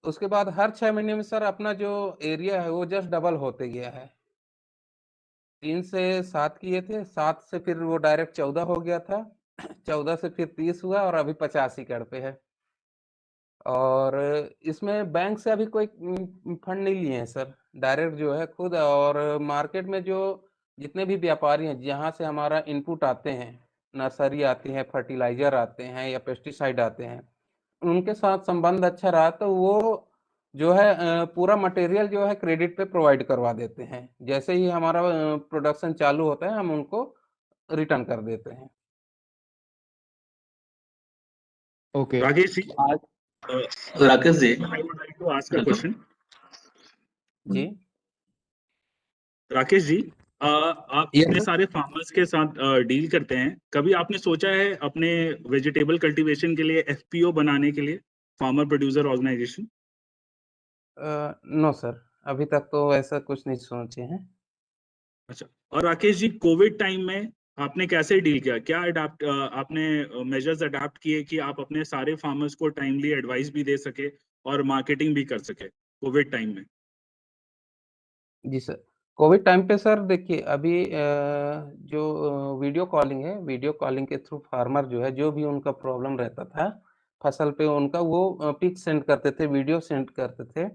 उसके बाद हर 6 महीने में सर अपना जो एरिया है वो जस्ट डबल होते गया है। 3 से 7 किए थे, 7 से फिर वो डायरेक्ट 14 हो गया था, 14 से फिर 30 हुआ और अभी 85 एकड़ पे है। और इसमें बैंक से अभी कोई फंड नहीं लिए हैं सर, डायरेक्ट जो है खुद। और मार्केट में जो जितने भी व्यापारी हैं, जहाँ से हमारा इनपुट आते हैं, नर्सरी आती है, फर्टिलाइज़र आते हैं या पेस्टिसाइड आते हैं, उनके साथ संबंध अच्छा रहा तो वो जो है पूरा मटेरियल जो है क्रेडिट पे प्रोवाइड करवा देते हैं। जैसे ही हमारा प्रोडक्शन चालू होता है, हम उनको रिटर्न कर देते हैं। Okay. Rakesh ji, Rakesh ji, I would like to ask a hello. question. जी। राकेश जी, आप Yes, इतने sir. सारे फार्मर्स के साथ डील करते हैं, कभी आपने सोचा है अपने वेजिटेबल कल्टीवेशन के लिए एफपीओ बनाने के लिए, farmer producer organisation? No sir, अभी तक तो ऐसा कुछ नहीं सोचे हैं। अच्छा, और राकेश जी, कोविड टाइम में आपने कैसे डील किया? क्या आपने मेजर्स अडाप्ट किए कि आप अपने सारे फार्मर्स को टाइमली एडवाइस भी दे सके और मार्केटिंग भी कर सके कोविड टाइम में? जी सर, कोविड टाइम पे सर देखिए अभी जो वीडियो कॉलिंग है, वीडियो कॉलिंग के थ्रू फार्मर जो है, जो भी उनका प्रॉब्लम रहता था फसल पे उनका, वो पिक सेंड करते थे, वीडियो सेंड करते थे।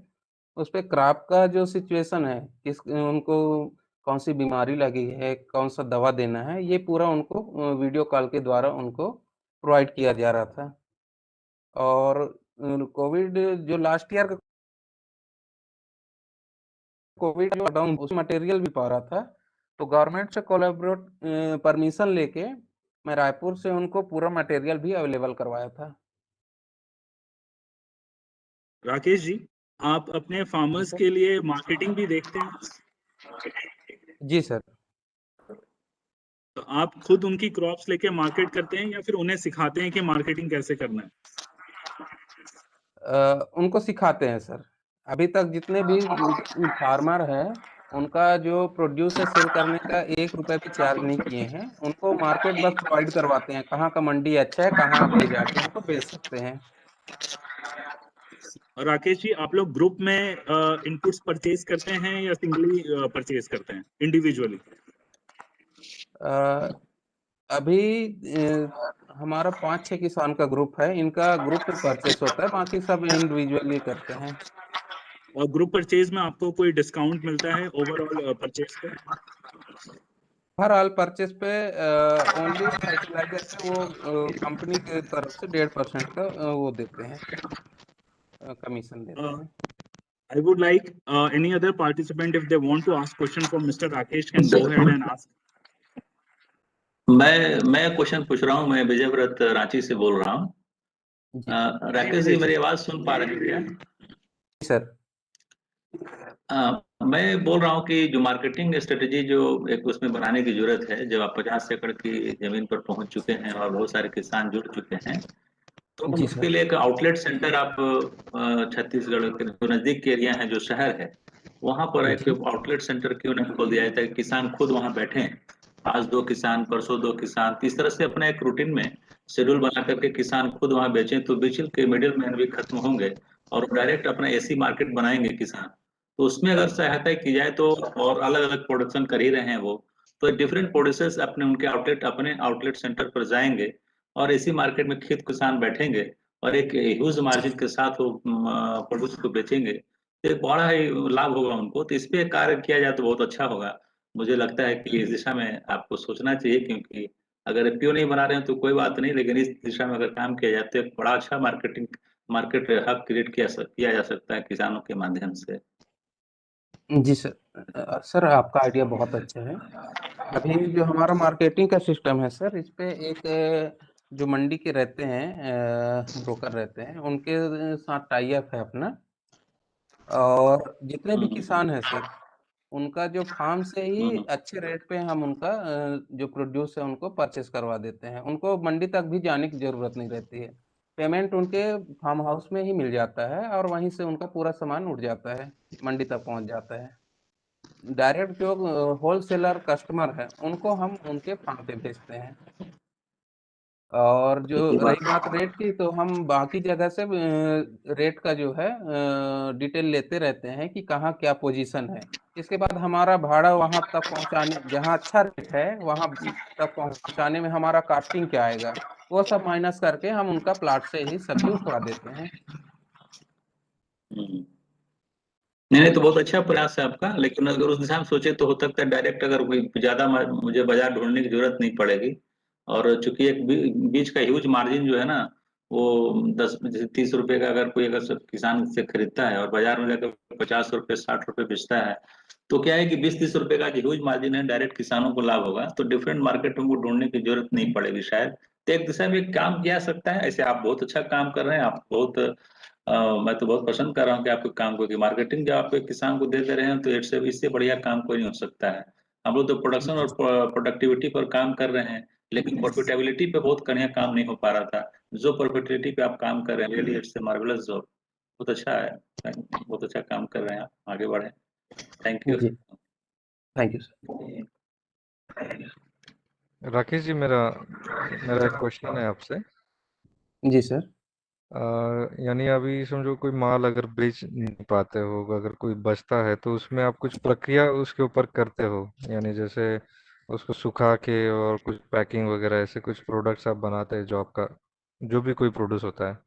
उस पे क्रॉप का जो सिचुएशन है, किस उनको कौन-सी बीमारी लगी है, कौन-सा दवा देना है, ये पूरा उनको वीडियो कॉल के द्वारा उनको प्रोवाइड किया जा रहा था। और कोविड जो लास्ट ईयर का कोविड लॉकडाउन, उस मटेरियल भी पा रहा था, तो गवर्नमेंट से कोलैबोरेट परमिशन लेके मैं रायपुर से उनको पूरा मटेरियल भी अवेलेबल करवाया था। राकेश जी, आप अपने फार्मर्स सर। के लिए मार्केटिंग भी देखते हैं? जी सर। तो आप खुद उनकी क्रॉप्स लेके मार्केट करते हैं या फिर उन्हें सिखाते हैं कि मार्केटिंग कैसे करना है? उनको सिखाते हैं सर। अभी तक जितने भी फार्मर हैं, उनका जो प्रोड्यूस है सेल करने का ₹1 भी चार्ज नहीं किए हैं। उनको मार्केट बस प्रोवाइड करवाते हैं, कहाँ का मंडी अच्छा है, कहाँ आप ले जाके उनको बेच सकते हैं। और राकेश जी, आप लोग ग्रुप में इनपुट्स परचेज करते हैं या सिंगली परचेज करते हैं, इंडिविजुअली? अभी हमारा 5-6 किसान का ग्रुप है, इनका ग्रुप पे परचेस होता है, बाकी सब इंडिविजुअली करते हैं। और ग्रुप परचेज में आपको कोई डिस्काउंट मिलता है ओवरऑल परचेज पे? हर ऑल परचेस पे ओनली फर्टिलाइजर पे वो कंपनी के तरफ से 1.5% का वो देते हैं, कमीशन देते हैं। I would like any other participant, if they want to ask question for Mr. Rakesh, can go ahead and ask. मैं क्वेश्चन पूछ रहा हूँ। मैं विजय व्रत रांची से बोल रहा हूँ। राकेश जी, मेरी आवाज सुन पा रहे हैं क्या? सर। मैं बोल रहा हूँ कि जो मार्केटिंग स्ट्रेटेजी जो एक उसमें बनाने की जरूरत है, जब आप 50 एकड़ की जमीन पर पहुंच चुके हैं और बहुत सारे किसान जुड़ चुके हैं, तो जी उसके सर। लिए एक आउटलेट सेंटर आप छत्तीसगढ़ के जो नजदीक के एरिया है, जो शहर है, वहां पर एक जी। आउटलेट सेंटर क्यों नहीं खोल दिया जाता है? किसान खुद वहां बैठे, आज 2 किसान, परसों 2 किसान, इस तरह से अपने एक रूटीन में शेड्यूल बना करके किसान खुद वहां बेचें, तो बीच के मिडिल मैन भी खत्म होंगे और डायरेक्ट अपना एसी मार्केट बनाएंगे किसान। तो उसमें अगर सहायता की जाए तो, और अलग अलग प्रोडक्शन कर ही रहे हैं वो, तो डिफरेंट प्रोड्यूसर्स अपने आउटलेट सेंटर पर जाएंगे और इसी मार्केट में खुद किसान बैठेंगे और एक ह्यूज मार्जिन के साथ वो प्रोड्यूस को बेचेंगे, तो एक बड़ा ही लाभ होगा उनको। तो इस पे कार्य किया जाए तो बहुत अच्छा होगा। मुझे लगता है कि इस दिशा में आपको सोचना चाहिए, क्योंकि अगर एफपीओ नहीं बना रहे हैं तो कोई बात नहीं, लेकिन इस दिशा में अगर काम किया जाए तो एक बड़ा अच्छा मार्केट हब क्रिएट किया जा सकता है किसानों के माध्यम से। जी सर। सर आपका आइडिया बहुत अच्छा है। अभी जो हमारा मार्केटिंग का सिस्टम है सर, इस पे एक जो मंडी के रहते हैं ब्रोकर रहते हैं, उनके साथ टाई अप है अपना, और जितने भी किसान हैं सर, उनका जो फार्म से ही अच्छे रेट पे हम उनका जो प्रोड्यूस है उनको परचेस करवा देते हैं। उनको मंडी तक भी जाने की जरूरत नहीं रहती है, पेमेंट उनके फार्म हाउस में ही मिल जाता है और वहीं से उनका पूरा सामान उठ जाता है, मंडी तक पहुंच जाता है। डायरेक्ट जो होलसेलर कस्टमर है उनको हम उनके फार्म पे भेजते हैं। और जो रही बात रेट की, तो हम बाकी जगह से रेट का जो है डिटेल लेते रहते हैं कि कहाँ क्या पोजीशन है। इसके बाद हमारा भाड़ा वहां तक पहुंचाने, जहां अच्छा रेट है वहां तक पहुंचाने में हमारा कास्टिंग क्या आएगा, वो सब माइनस करके हम उनका प्लाट से ही सब्जी उठवा देते हैं। नहीं, तो बहुत अच्छा प्रयास है आपका, लेकिन अगर उस दिशा में सोचे तो हो सकता है डायरेक्ट अगर कोई ज्यादा मुझे बाजार ढूंढने की जरूरत नहीं पड़ेगी। और चूंकि एक बीज का ह्यूज मार्जिन जो है ना, वो 30 रुपए का अगर कोई अगर किसान से खरीदता है और बाजार में जाकर 50 रुपए 60 रुपए बेचता है, तो क्या है कि 20-30 रुपए का जो ह्यूज मार्जिन है डायरेक्ट किसानों को लाभ होगा। तो डिफरेंट मार्केट में ढूंढने की जरूरत नहीं पड़ेगी शायद। तो एक दिशा में काम किया सकता है। ऐसे आप बहुत अच्छा काम कर रहे हैं, आप बहुत मैं तो बहुत पसंद कर रहा हूँ कि आपके काम को, कि मार्केटिंग जब आप एक किसान को दे रहे हैं तो इससे बढ़िया काम कोई नहीं हो सकता है। हम लोग तो प्रोडक्शन और प्रोडक्टिविटी पर काम कर रहे हैं, लेकिन प्रॉफिटेबिलिटी पे बहुत बढ़िया काम नहीं हो पा रहा था। जो प्रॉफिटेबिलिटी पे आप काम कर रहे हैं, really it's a marvellous job, बहुत अच्छा है, बहुत अच्छा काम कर रहे हैं आप, आगे बढ़े। Thank you. जी thank you sir. Rakesh ji, मेरा एक क्वेश्चन है आपसे। जी सर। यानी अभी समझो कोई माल अगर बेच नहीं पाते हो, अगर कोई बचता है, तो उसमें आप कुछ प्रक्रिया उसके ऊपर करते हो, यानी जैसे उसको सुखा के और कुछ पैकिंग वगैरह ऐसे कुछ प्रोडक्ट्स आप बनाते हैं जो आपका जो भी कोई प्रोड्यूस होता है?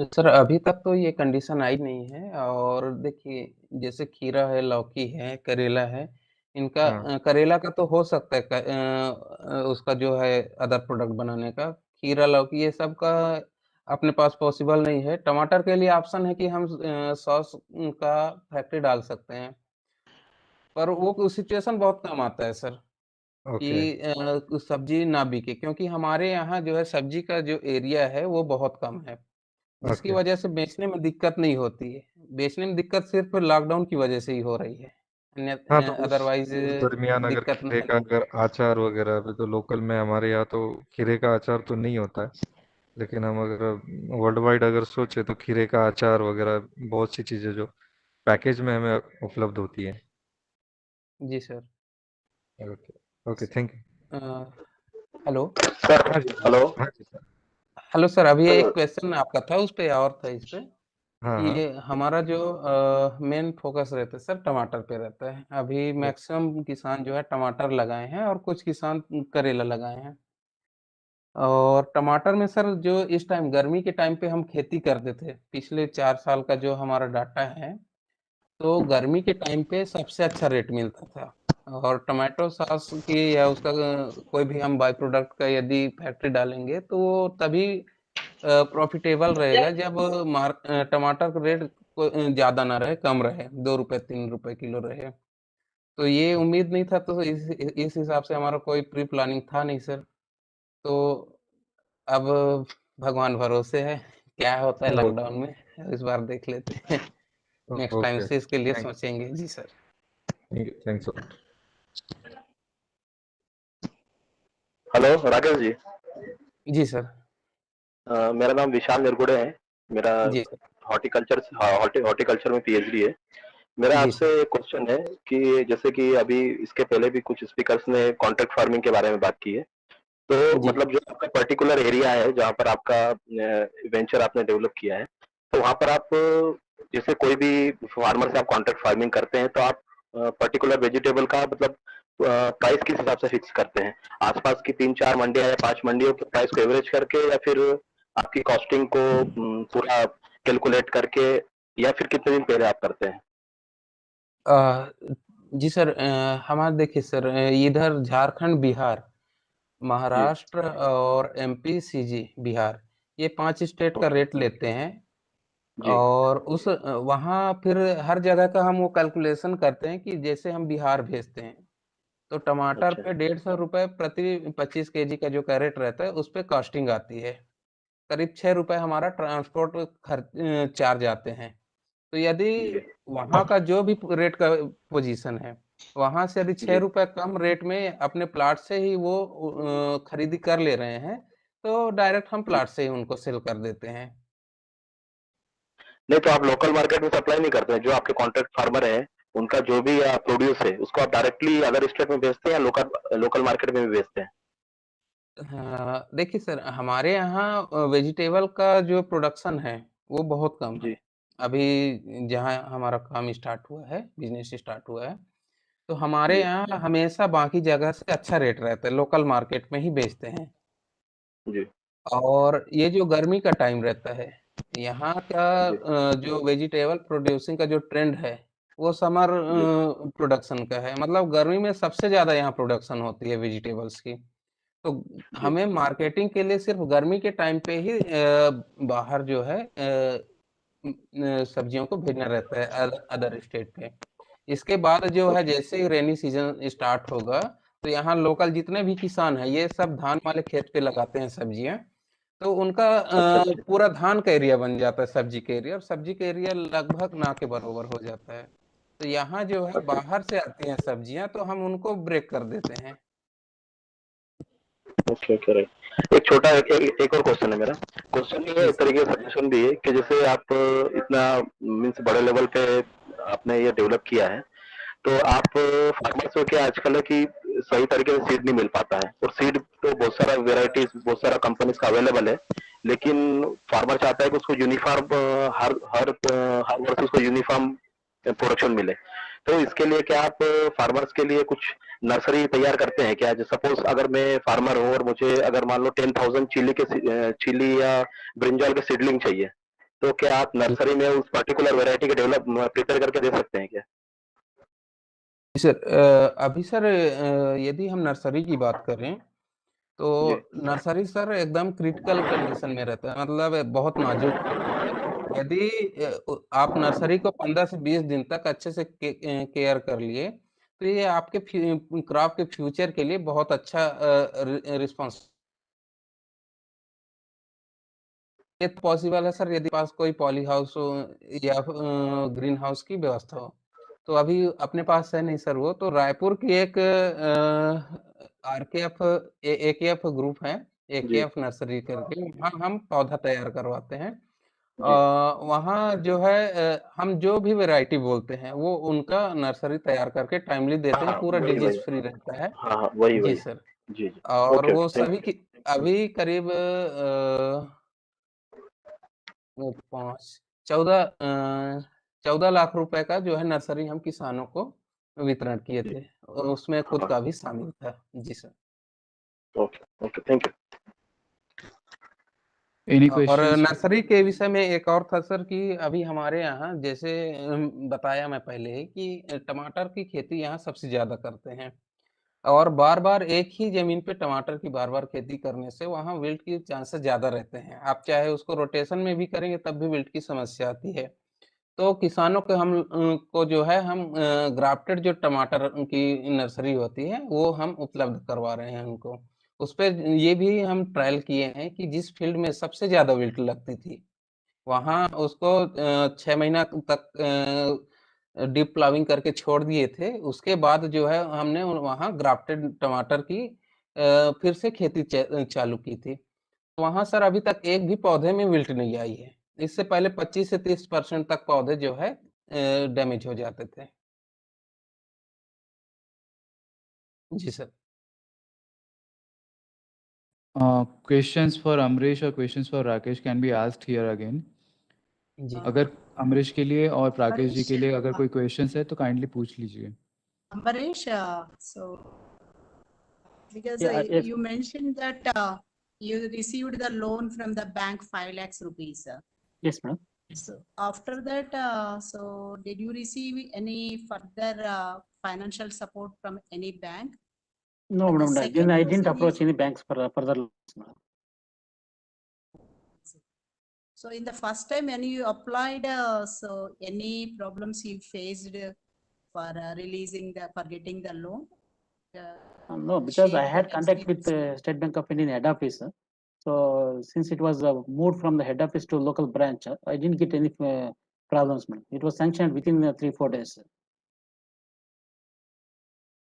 सर अभी तक तो ये कंडीशन आई नहीं है। और देखिए, जैसे खीरा है, लौकी है, करेला है, इनका हाँ। करेला का तो हो सकता है उसका जो है अदर प्रोडक्ट बनाने का। खीरा, लौकी, ये सब का अपने पास पॉसिबल नहीं है। टमाटर के लिए ऑप्शन है कि हम सॉस का फैक्ट्री डाल सकते हैं, पर वो सिचुएशन बहुत कम आता है सर ओके। कि सब्जी ना बिके, क्योंकि हमारे यहाँ जो है सब्जी का जो एरिया है वो बहुत कम है, जिसकी ओके। वजह से बेचने में दिक्कत नहीं होती है। बेचने में दिक्कत सिर्फ लॉकडाउन की वजह से ही हो रही है, हाँ, तो अदरवाइज उस दरमियान अगर दिक्कत खीरे नहीं। का अगर अचार वगैरह, अभी तो लोकल में हमारे यहाँ तो खीरे का अचार तो नहीं होता है, लेकिन हम अगर वर्ल्ड वाइड अगर सोचे तो खीरे का अचार वगैरह बहुत सी चीज़ें जो पैकेज में हमें उपलब्ध होती है। जी sir. Okay. Okay, thank you. Hello sir हाँ जी, हेलो हाँ जी सर। हेलो सर, अभी एक सर क्वेश्चन आपका था, उस पे और था इस पे हाँ हाँ। कि हमारा जो मेन फोकस रहता है सर टमाटर पे रहता है। अभी मैक्सिमम किसान जो है टमाटर लगाए हैं और कुछ किसान करेला लगाए हैं। और टमाटर में सर जो इस टाइम गर्मी के टाइम पे हम खेती करते थे, पिछले 4 साल का जो हमारा डाटा है, तो गर्मी के टाइम पे सबसे अच्छा रेट मिलता था। और टमाटो सॉस की या उसका कोई भी हम बाई प्रोडक्ट का यदि फैक्ट्री डालेंगे तो वो तभी प्रॉफिटेबल रहेगा जब टमाटर का रेट ज़्यादा ना रहे, कम रहे, 2 रुपये 3 रुपये किलो रहे। तो ये उम्मीद नहीं था, तो इस हिसाब से हमारा कोई प्री प्लानिंग था नहीं सर। तो अब भगवान भरोसे है, क्या होता है लॉकडाउन में, इस बार देख लेते हैं। नेक्स्ट टाइम ओके, से इसके लिए थैंक सोचेंगे। जी sir. You, thanks. Hello Rakesh ji. जी सर। मेरा नाम विशाल निरगुड़े है। मेरा जी सर। हॉर्टिकल्चर में पीएचडी है। मेरा जी आपसे सर। एक क्वेश्चन है कि जैसे कि अभी इसके पहले भी कुछ स्पीकर्स ने कॉन्ट्रैक्ट फार्मिंग के बारे में बात की है, तो जी मतलब जो आपका पर्टिकुलर एरिया है जहाँ पर आपका वेंचर आपने डेवलप किया है, तो वहाँ पर आप जैसे कोई भी फार्मर से आप कॉन्ट्रैक्ट फार्मिंग करते हैं तो आप पर्टिकुलर वेजिटेबल का मतलब प्राइस किस हिसाब से फिक्स करते हैं? आसपास की 3-4 मंडियां या 5 मंडियों के प्राइस को एवरेज करके, या फिर आपकी कॉस्टिंग को पूरा कैलकुलेट करके, या फिर कितने दिन पहले आप करते हैं? जी सर, हमारा देखिए सर, इधर झारखंड, बिहार, महाराष्ट्र और एमपी, सीजी, बिहार, ये 5 स्टेट का रेट लेते हैं। जी। और उस वहाँ फिर हर जगह का हम वो कैलकुलेशन करते हैं कि जैसे हम बिहार भेजते हैं तो टमाटर अच्छा। पे 150 रुपए प्रति 25 केजी का जो कैरेट रहता है उस पे कॉस्टिंग आती है। करीब 6 रुपए हमारा ट्रांसपोर्ट खर्च चार्ज आते हैं। तो यदि जी। वहाँ का जो भी रेट का पोजीशन है, वहाँ से यदि 6 जी। रुपए कम रेट में अपने प्लाट से ही वो खरीदी कर ले रहे हैं, तो डायरेक्ट हम प्लाट से ही उनको सेल कर देते हैं। नहीं तो आप लोकल मार्केट में सप्लाई नहीं करते हैं? जो आपके कॉन्ट्रैक्ट फार्मर हैं, उनका जो भी प्रोड्यूस है, उसको आप डायरेक्टली अदर स्टेट में भेजते हैं या लोकल मार्केट में भी भेजते हैं? हाँ, देखिए सर, हमारे यहाँ वेजिटेबल का जो प्रोडक्शन है, वो बहुत कम जी। है। अभी जहाँ हमारा काम स्टार्ट हुआ है, बिज़नेस स्टार्ट हुआ है, तो हमारे जी। यहाँ हमेशा बाकी जगह से अच्छा रेट रहता है, लोकल मार्केट में ही बेचते हैं। जी। और ये जो गर्मी का टाइम रहता है, यहाँ का जी। जो वेजिटेबल प्रोड्यूसिंग का जो ट्रेंड है, वो समर जी। प्रोडक्शन का है। मतलब गर्मी में सबसे ज़्यादा यहाँ प्रोडक्शन होती है वेजिटेबल्स की। तो जी। हमें मार्केटिंग के लिए सिर्फ गर्मी के टाइम पे ही बाहर जो है सब्जियों को भेजना रहता है अदर स्टेट पे। इसके बाद जो है जैसे ही रेनी सीजन स्टार्ट होगा, तो यहाँ लोकल जितने भी किसान हैं, ये सब धान वाले खेत पे लगाते हैं सब्जियां। तो उनका अच्छा। अच्छा। पूरा धान का एरिया बन जाता है सब्जी के एरिया, और सब्जी का एरिया लगभग ना के बराबर हो जाता है। तो यहाँ जो है अच्छा। बाहर से आती हैं सब्जियां, तो हम उनको ब्रेक कर देते हैं। ओके। ओके। राइट। एक छोटा एक और क्वेश्चन है मेरा। क्वेश्चन ये है, जी एक सर। तरीके से सजेशन भी है कि जैसे आप इतना मीन्स बड़े लेवल पे आपने ये डेवलप किया है, तो आप फार्मर्स को क्या आजकल है कि सही तरीके से सीड नहीं मिल पाता है, और सीड तो बहुत सारा वेराइटीज, बहुत सारा कंपनीज का अवेलेबल है, लेकिन फार्मर चाहता है कि उसको यूनिफॉर्म हर हर हर वर्ष उसको यूनिफॉर्म प्रोडक्शन मिले। तो इसके लिए क्या आप फार्मर्स के लिए कुछ नर्सरी तैयार करते हैं क्या? सपोज अगर मैं फार्मर हूँ और मुझे अगर मान लो 10,000 चिली या ब्रिंजल के सीडलिंग चाहिए, तो क्या आप नर्सरी में उस पर्टिकुलर वेराइटी के डेवलप प्रिपेयर करके दे सकते हैं क्या? सर, अभी सर, यदि हम नर्सरी की बात करें, तो जी। नर्सरी सर एकदम क्रिटिकल कंडीशन में रहता है, मतलब बहुत नाजुक होता है। यदि आप नर्सरी को 15 से 20 दिन तक अच्छे से केयर कर लिए, तो ये आपके क्रॉप के फ्यूचर के लिए बहुत अच्छा रिस्पॉन्स। ये तो पॉसिबल है सर, यदि पास कोई पॉली हाउस हो या ग्रीन हाउस की व्यवस्था हो। तो अभी अपने पास है नहीं सर वो। तो रायपुर की एक आरकेएफ एकेएफ ग्रुप है, जी। एकेएफ नर्सरी करके, वहाँ हम पौधा तैयार करवाते हैं। जी। वहाँ जो है हम जो भी वैरायटी बोलते हैं वो उनका नर्सरी तैयार करके टाइमली देते हैं, हाँ, पूरा वही वही। डिजीज फ्री रहता है। हाँ हाँ, वही जी वही। सर। जी जी। और ओके। वो ओके। थैंक सभी की अभी करीब 14 लाख रुपए का जो है नर्सरी हम किसानों को वितरण किए जी। थे, और उसमें खुद हाँ। का भी शामिल था। जी sir. Okay. Okay. Thank you. Any और questions? नर्सरी के विषय में एक और था सर कि अभी हमारे यहाँ जैसे बताया मैं पहले ही कि टमाटर की खेती यहाँ सबसे ज्यादा करते हैं, और बार बार एक ही जमीन पे टमाटर की बार बार खेती करने से वहाँ विल्ट की चांसेस ज्यादा रहते हैं। आप चाहे उसको रोटेशन में भी करेंगे तब भी विल्ट की समस्या आती है। तो किसानों को हम को जो है हम ग्राफ्टेड जो टमाटर की नर्सरी होती है वो हम उपलब्ध करवा रहे हैं उनको। उस पे ये भी हम ट्रायल किए हैं कि जिस फील्ड में सबसे ज्यादा विल्ट लगती थी, वहाँ उसको 6 महीना तक डीप प्लाविंग करके छोड़ दिए थे। उसके बाद जो है हमने वहाँ ग्राफ्टेड टमाटर की फिर से खेती चालू की थी। वहाँ सर अभी तक एक भी पौधे में विल्ट नहीं आई है। इससे पहले 25 से 30% तक पौधे जो है डैमेज हो जाते थे। जी sir. Questions for Amrish or questions for Rakesh can be asked here again. जी। अगर अमरीश के लिए और राकेश जी अमरीश, के लिए अगर कोई क्वेश्चंस है तो काइंडली पूछ लीजिए। Ambarish, so because Yeah, yes, you mentioned that you received the loan from the bank 5 lakhs rupees. yes, madam. So after that, so did you receive any further financial support from any bank? No, And the madam, second I didn't question approach is, any banks for further loans, madam. so in the first time when you applied, so any problems you faced for releasing for getting the loan? No, because I Share had the contact with experience. State Bank of India head office. So since it was moved from the head office to local branch, I didn't get any problems, madam. It was sanctioned within 3-4 days.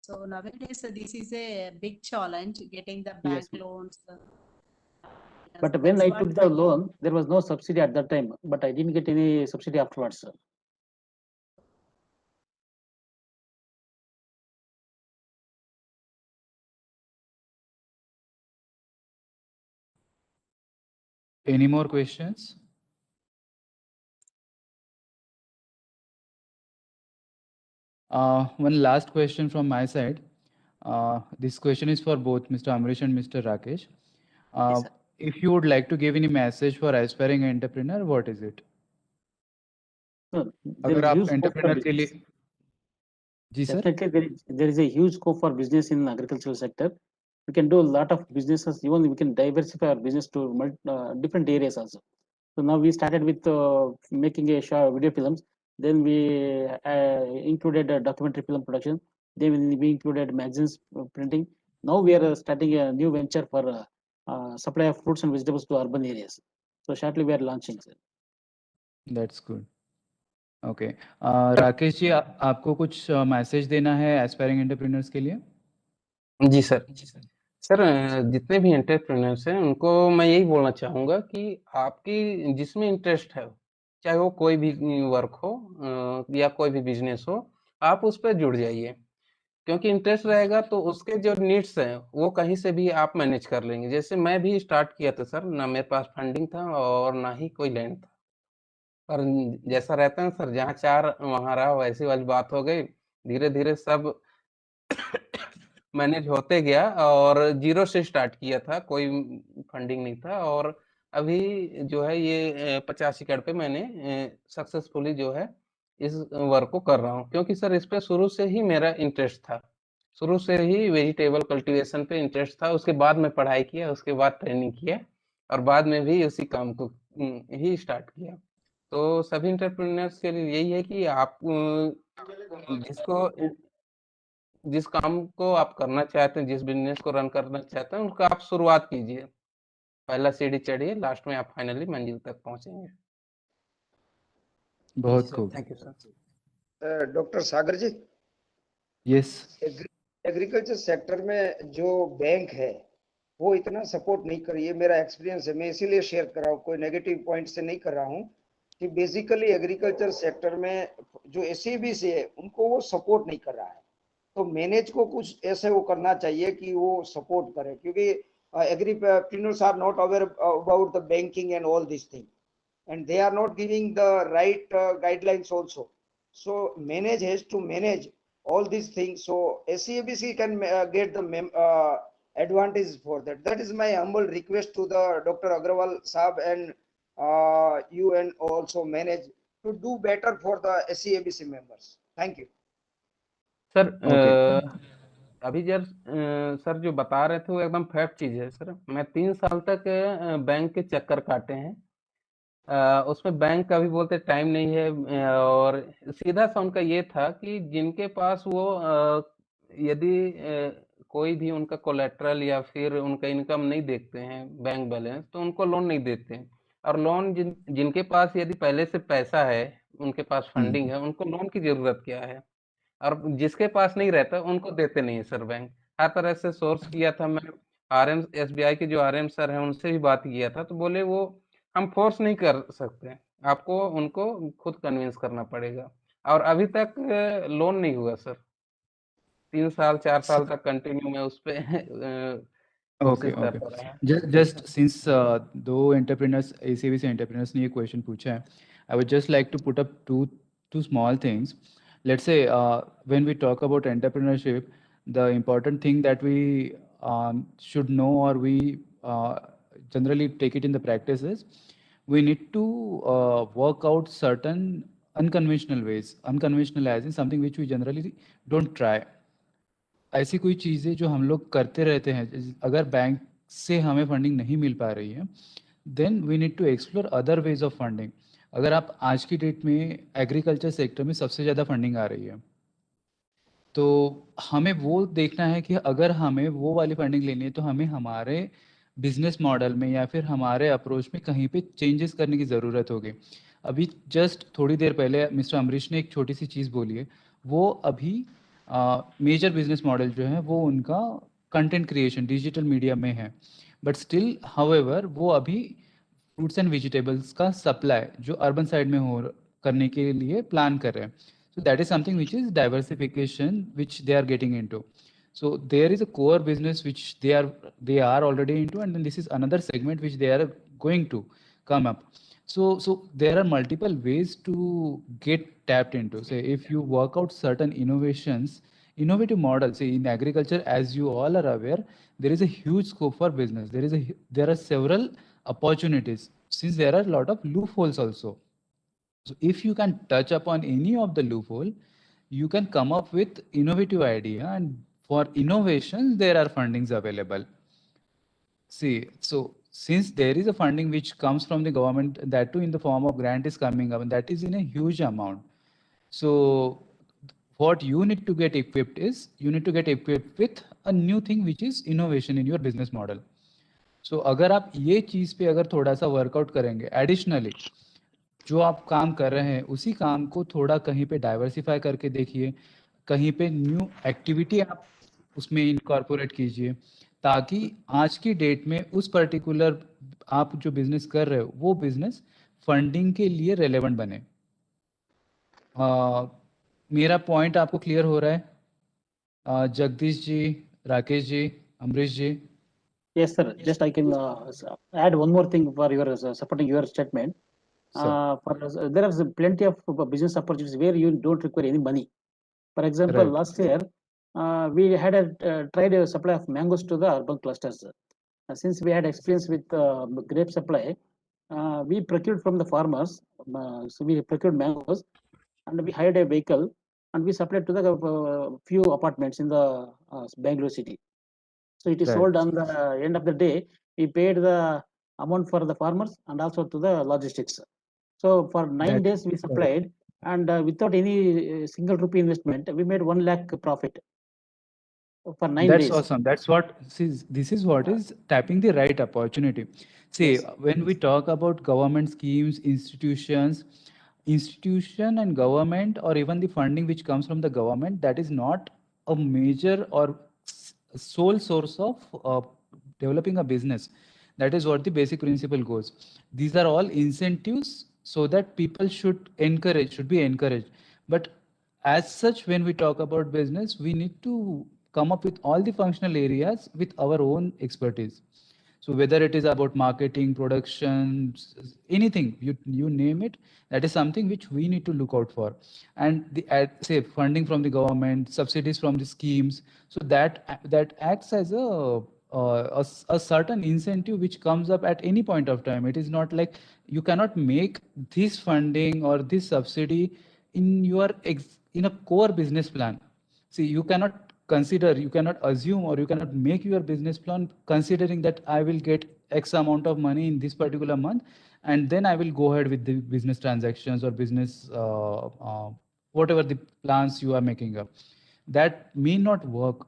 So nowadays, this is a big challenge getting the Yes, bank ma'am. loans. But when I took the loan, there was no subsidy at that time, but I didn't get any subsidy afterwards, sir. Any more questions? One last question from my side. This question is for both Mr. Amrish and Mr. Rakesh. Yes, sir. If you would like to give any message for aspiring entrepreneur, what is it? No, there अगर is आप huge scope for entrepreneur के business. लिए जी sir. Definitely, there is a huge scope for business in agricultural sector. We can do a lot of businesses. Even we can diversify our business to different areas also. So now we started with making a short video films. Then we included a documentary film production. Then we included magazines printing. Now we are starting a new venture for supply of fruits and vegetables to urban areas. So shortly we are launching, sir. That's good. Okay Rakesh ji आपको कुछ message देना है aspiring entrepreneurs के लिए? जी sir. Sir जितने भी entrepreneurs हैं उनको मैं यही बोलना चाहूँगा कि आपकी जिसमें इंटरेस्ट है, चाहे वो कोई भी वर्क हो या कोई भी बिज़नेस हो, आप उस पे जुड़ जाइए। क्योंकि इंटरेस्ट रहेगा तो उसके जो नीड्स हैं, वो कहीं से भी आप मैनेज कर लेंगे। जैसे मैं भी स्टार्ट किया था सर, ना मेरे पास फंडिंग था और ना ही कोई लैंड था। पर जैसा रहता है सर, जहाँ 4 वहाँ रहा, वैसी वाली बात हो गई। धीरे-धीरे सब मैनेज होते गया और ज़ीरो से स्टार्ट किया था, कोई फंडिंग नहीं था और अभी जो है ये 50 एकड़ पे मैंने सक्सेसफुली जो है इस वर्क को कर रहा हूँ। क्योंकि सर इस पे शुरू से ही मेरा इंटरेस्ट था। शुरू से ही वेजिटेबल कल्टीवेशन पे इंटरेस्ट था, उसके बाद में पढ़ाई किया, उसके बाद ट्रेनिंग किया और बाद में भी उसी काम को ही स्टार्ट किया। तो सभी एंटरप्रेन्योर्स के लिए यही है कि आप जिस काम को आप करना चाहते हैं, जिस बिज़नेस को रन करना चाहते हैं, उसका आप शुरुआत कीजिए। पहला सीढ़ी चढ़िए, लास्ट में आप फाइनली मंजिल तक पहुँचेंगे। बहुत खूब। Thank you sir. Doctor Sagar ji, yes agriculture sector में जो बैंक है वो इतना सपोर्ट नहीं कर रही है। मेरा एक्सपीरियंस है, मैं इसीलिए शेयर कर रहा हूँ, कोई नेगेटिव पॉइंट से नहीं कर रहा हूँ कि बेसिकली एग्रीकल्चर सेक्टर में जो एसईबीसी है उनको वो सपोर्ट नहीं कर रहा है। तो मैनेज को कुछ ऐसे वो करना चाहिए कि वो सपोर्ट करे, क्योंकि agripreneurs are not aware about the banking and all this thing and they are not giving the right guidelines also. So manage has to manage all these things, so SEABC can get the advantage for that. That is my humble request to the Dr. Agrawal Saab and you, and also manage to do better for the SEABC members. Thank you. Sir okay अभी sir जो बता रहे थे वो एकदम fact चीज़ है sir. मैं 3 साल तक बैंक के चक्कर काटे हैं। उसमें बैंक का भी बोलते टाइम नहीं है और सीधा सा उनका ये था कि जिनके पास वो यदि कोई भी उनका कोलेटरल या फिर उनका इनकम नहीं देखते हैं, बैंक बैलेंस, तो उनको लोन नहीं देते हैं। और लोन जिनके पास यदि पहले से पैसा है, उनके पास फंडिंग है, उनको लोन की ज़रूरत क्या है? और जिसके पास नहीं रहता उनको देते नहीं है सर बैंक। हर तरह से सोर्स किया था मैं, आरएम एसबीआई के जो आरएम सर हैं उनसे भी बात किया था, तो बोले वो हम फोर्स नहीं कर सकते, आपको उनको खुद कन्विंस करना पड़ेगा। और अभी तक लोन नहीं हुआ सर। 3 साल 4 साल तक कंटिन्यू मैं उस पे कोशिश करता रहा। जस्ट सिंस दो एंटरप्रेन्योर्स ACBC एंटरप्रेन्योर्स ने ये क्वेश्चन पूछा है, I would just like to put up two small things let's say when we talk about entrepreneurship, the important thing that we should know, or we generally take it in the practice, is we need to work out certain unconventional ways. Unconventional as in something which we generally don't try. ऐसी कोई चीज़ें जो हम लोग करते रहते हैं, अगर बैंक से हमें फंडिंग नहीं मिल पा रही है, then we need to explore other ways of funding. अगर आप आज की डेट में एग्रीकल्चर सेक्टर में सबसे ज़्यादा फंडिंग आ रही है, तो हमें वो देखना है कि अगर हमें वो वाली फंडिंग लेनी है तो हमें हमारे बिजनेस मॉडल में या फिर हमारे अप्रोच में कहीं पे चेंजेस करने की ज़रूरत होगी. अभी जस्ट थोड़ी देर पहले मिस्टर अमरीश ने एक छोटी सी चीज़ बोली है, वो अभी मेजर बिजनेस मॉडल जो है वो उनका कंटेंट क्रिएशन डिजिटल मीडिया में है, बट स्टिल हाउएवर वो अभी फ्रूट्स एंड वेजिटेबल्स का सप्लाई जो अर्बन साइड में हो करने के लिए प्लान कर रहे हैं. So that is something which is diversification which they are getting into. So there is a core business which they are already into, and then this is another segment which they are going to come up. So there are multiple ways to get tapped into. Say if you work out certain innovations, innovative models. Say in agriculture, as you all are aware, there is a huge scope for business. There are several opportunities, since there are a lot of loopholes also. So if you can touch upon any of the loophole, you can come up with innovative idea, and for innovations there are fundings available. See, so since there is a funding which comes from the government, that too in the form of grant is coming up, and that is in a huge amount. So what you need to get equipped is, you need to get equipped with a new thing which is innovation in your business model. So अगर आप ये चीज़ पे अगर थोड़ा सा workout करेंगे, additionally जो आप काम कर रहे हैं उसी काम को थोड़ा कहीं पे डाइवर्सिफाई करके देखिए, कहीं पे न्यू एक्टिविटी आप उसमें इनकॉर्पोरेट कीजिए, ताकि आज की डेट में उस पर्टिकुलर आप जो बिजनेस कर रहे हो वो बिजनेस फंडिंग के लिए रेलेवेंट बने. मेरा पॉइंट आपको क्लियर हो रहा है? जगदीश जी, राकेश जी, अमरीश जी. Yes, sir. Just I can add one more thing for your supporting your statement. There is plenty of business opportunities where you don't require any money. For example, Right. last year we had tried a supply of mangoes to the urban clusters. Since we had experience with grape supply, we procured from the farmers. So we procured mangoes, and we hired a vehicle, and we supplied to the few apartments in the Bangalore city. So it is Right. sold on the end of the day. We paid the amount for the farmers and also to the logistics. So for 9 That- days we supplied, and without any single rupee investment, we made 1 lakh profit for 9 That's days. awesome. That's what, see, this is what is tapping the right opportunity. See, Yes. when we talk about government schemes, institution and government, or even the funding which comes from the government, that is not a major or sole source of developing a business. That is what the basic principle goes. These are all incentives so that people should be encouraged. But as such, when we talk about business, we need to come up with all the functional areas with our own expertise. So whether it is about marketing, production, anything, you name it, that is something which we need to look out for. And say funding from the government, subsidies from the schemes, so that acts as a certain incentive which comes up at any point of time. It is not like you cannot make this funding or this subsidy in your in a core business plan. See, you cannot assume, or you cannot make your business plan considering that I will get X amount of money in this particular month, and then I will go ahead with the business transactions or business whatever the plans you are making up. That may not work.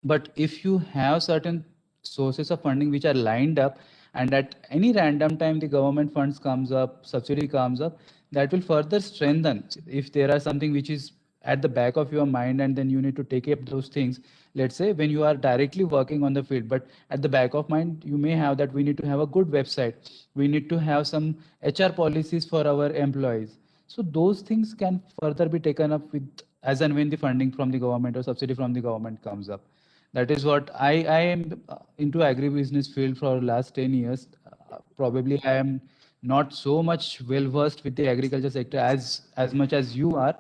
But if you have certain sources of funding which are lined up, and at any random time the government funds comes up, subsidy comes up, that will further strengthen. If there are something which is at the back of your mind, and then you need to take up those things, let's say when you are directly working on the field, but at the back of mind you may have that we need to have a good website, we need to have some HR policies for our employees. So those things can further be taken up with as and when the funding from the government or subsidy from the government comes up. That is what I am into agribusiness field for last 10 years. Probably I am not so much well versed with the agriculture sector as much as you are,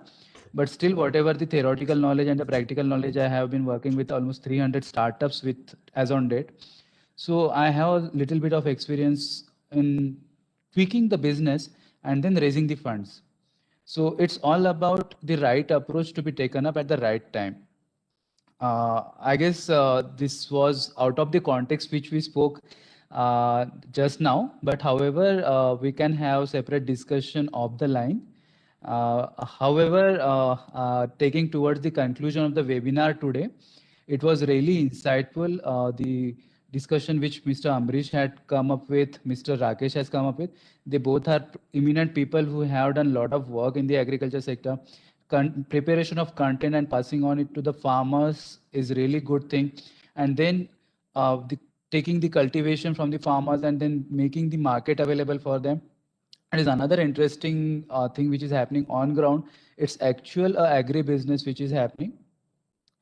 but still whatever the theoretical knowledge and the practical knowledge, I have been working with almost 300 startups with as on date. So I have a little bit of experience in tweaking the business and then raising the funds. So it's all about the right approach to be taken up at the right time. I guess this was out of the context which we spoke just now, but however, we can have separate discussion of the line. However, taking towards the conclusion of the webinar today, it was really insightful. The discussion which Mr. Ambrish had come up with, Mr. Rakesh has come up with, they both are eminent people who have done a lot of work in the agriculture sector. Preparation of content and passing on it to the farmers is really good thing. And then taking the cultivation from the farmers and then making the market available for them. And is another interesting thing which is happening on ground. It's actual agri-business which is happening.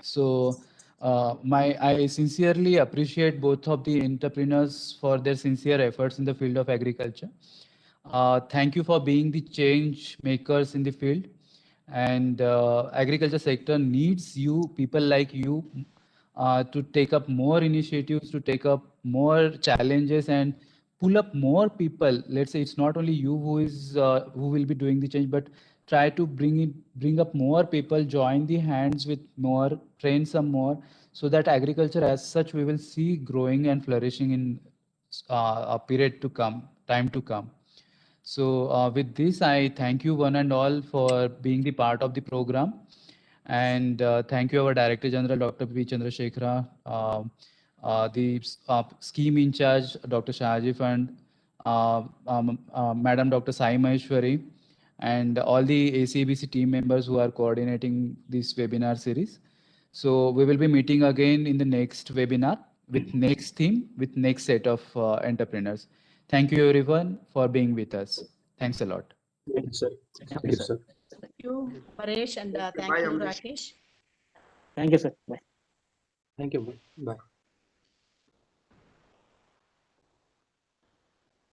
So I sincerely appreciate both of the entrepreneurs for their sincere efforts in the field of agriculture. Thank you for being the change makers in the field. And agriculture sector needs you, people like you, to take up more initiatives, to take up more challenges and pull up more people. Let's say it's not only you who will be doing the change, but try to bring up more people, join the hands with more, train some more, so that agriculture as such we will see growing and flourishing in a period to come, time to come. So with this, I thank you one and all for being the part of the program. And thank you our Director General, Dr. P. Chandrasekhara, the scheme in charge, Dr. Shahajif, and Madam Dr. Sai Maheshwari, and all the ACABC team members who are coordinating this webinar series. So we will be meeting again in the next webinar with next theme, with next set of entrepreneurs. Thank you everyone for being with us. Thanks a lot. Thank you, sir. Thank you, sir. Thank you, Paresh, and thank Bye, you, Ambrish. Rakesh. Thank you, sir. Bye. Thank you. Bye.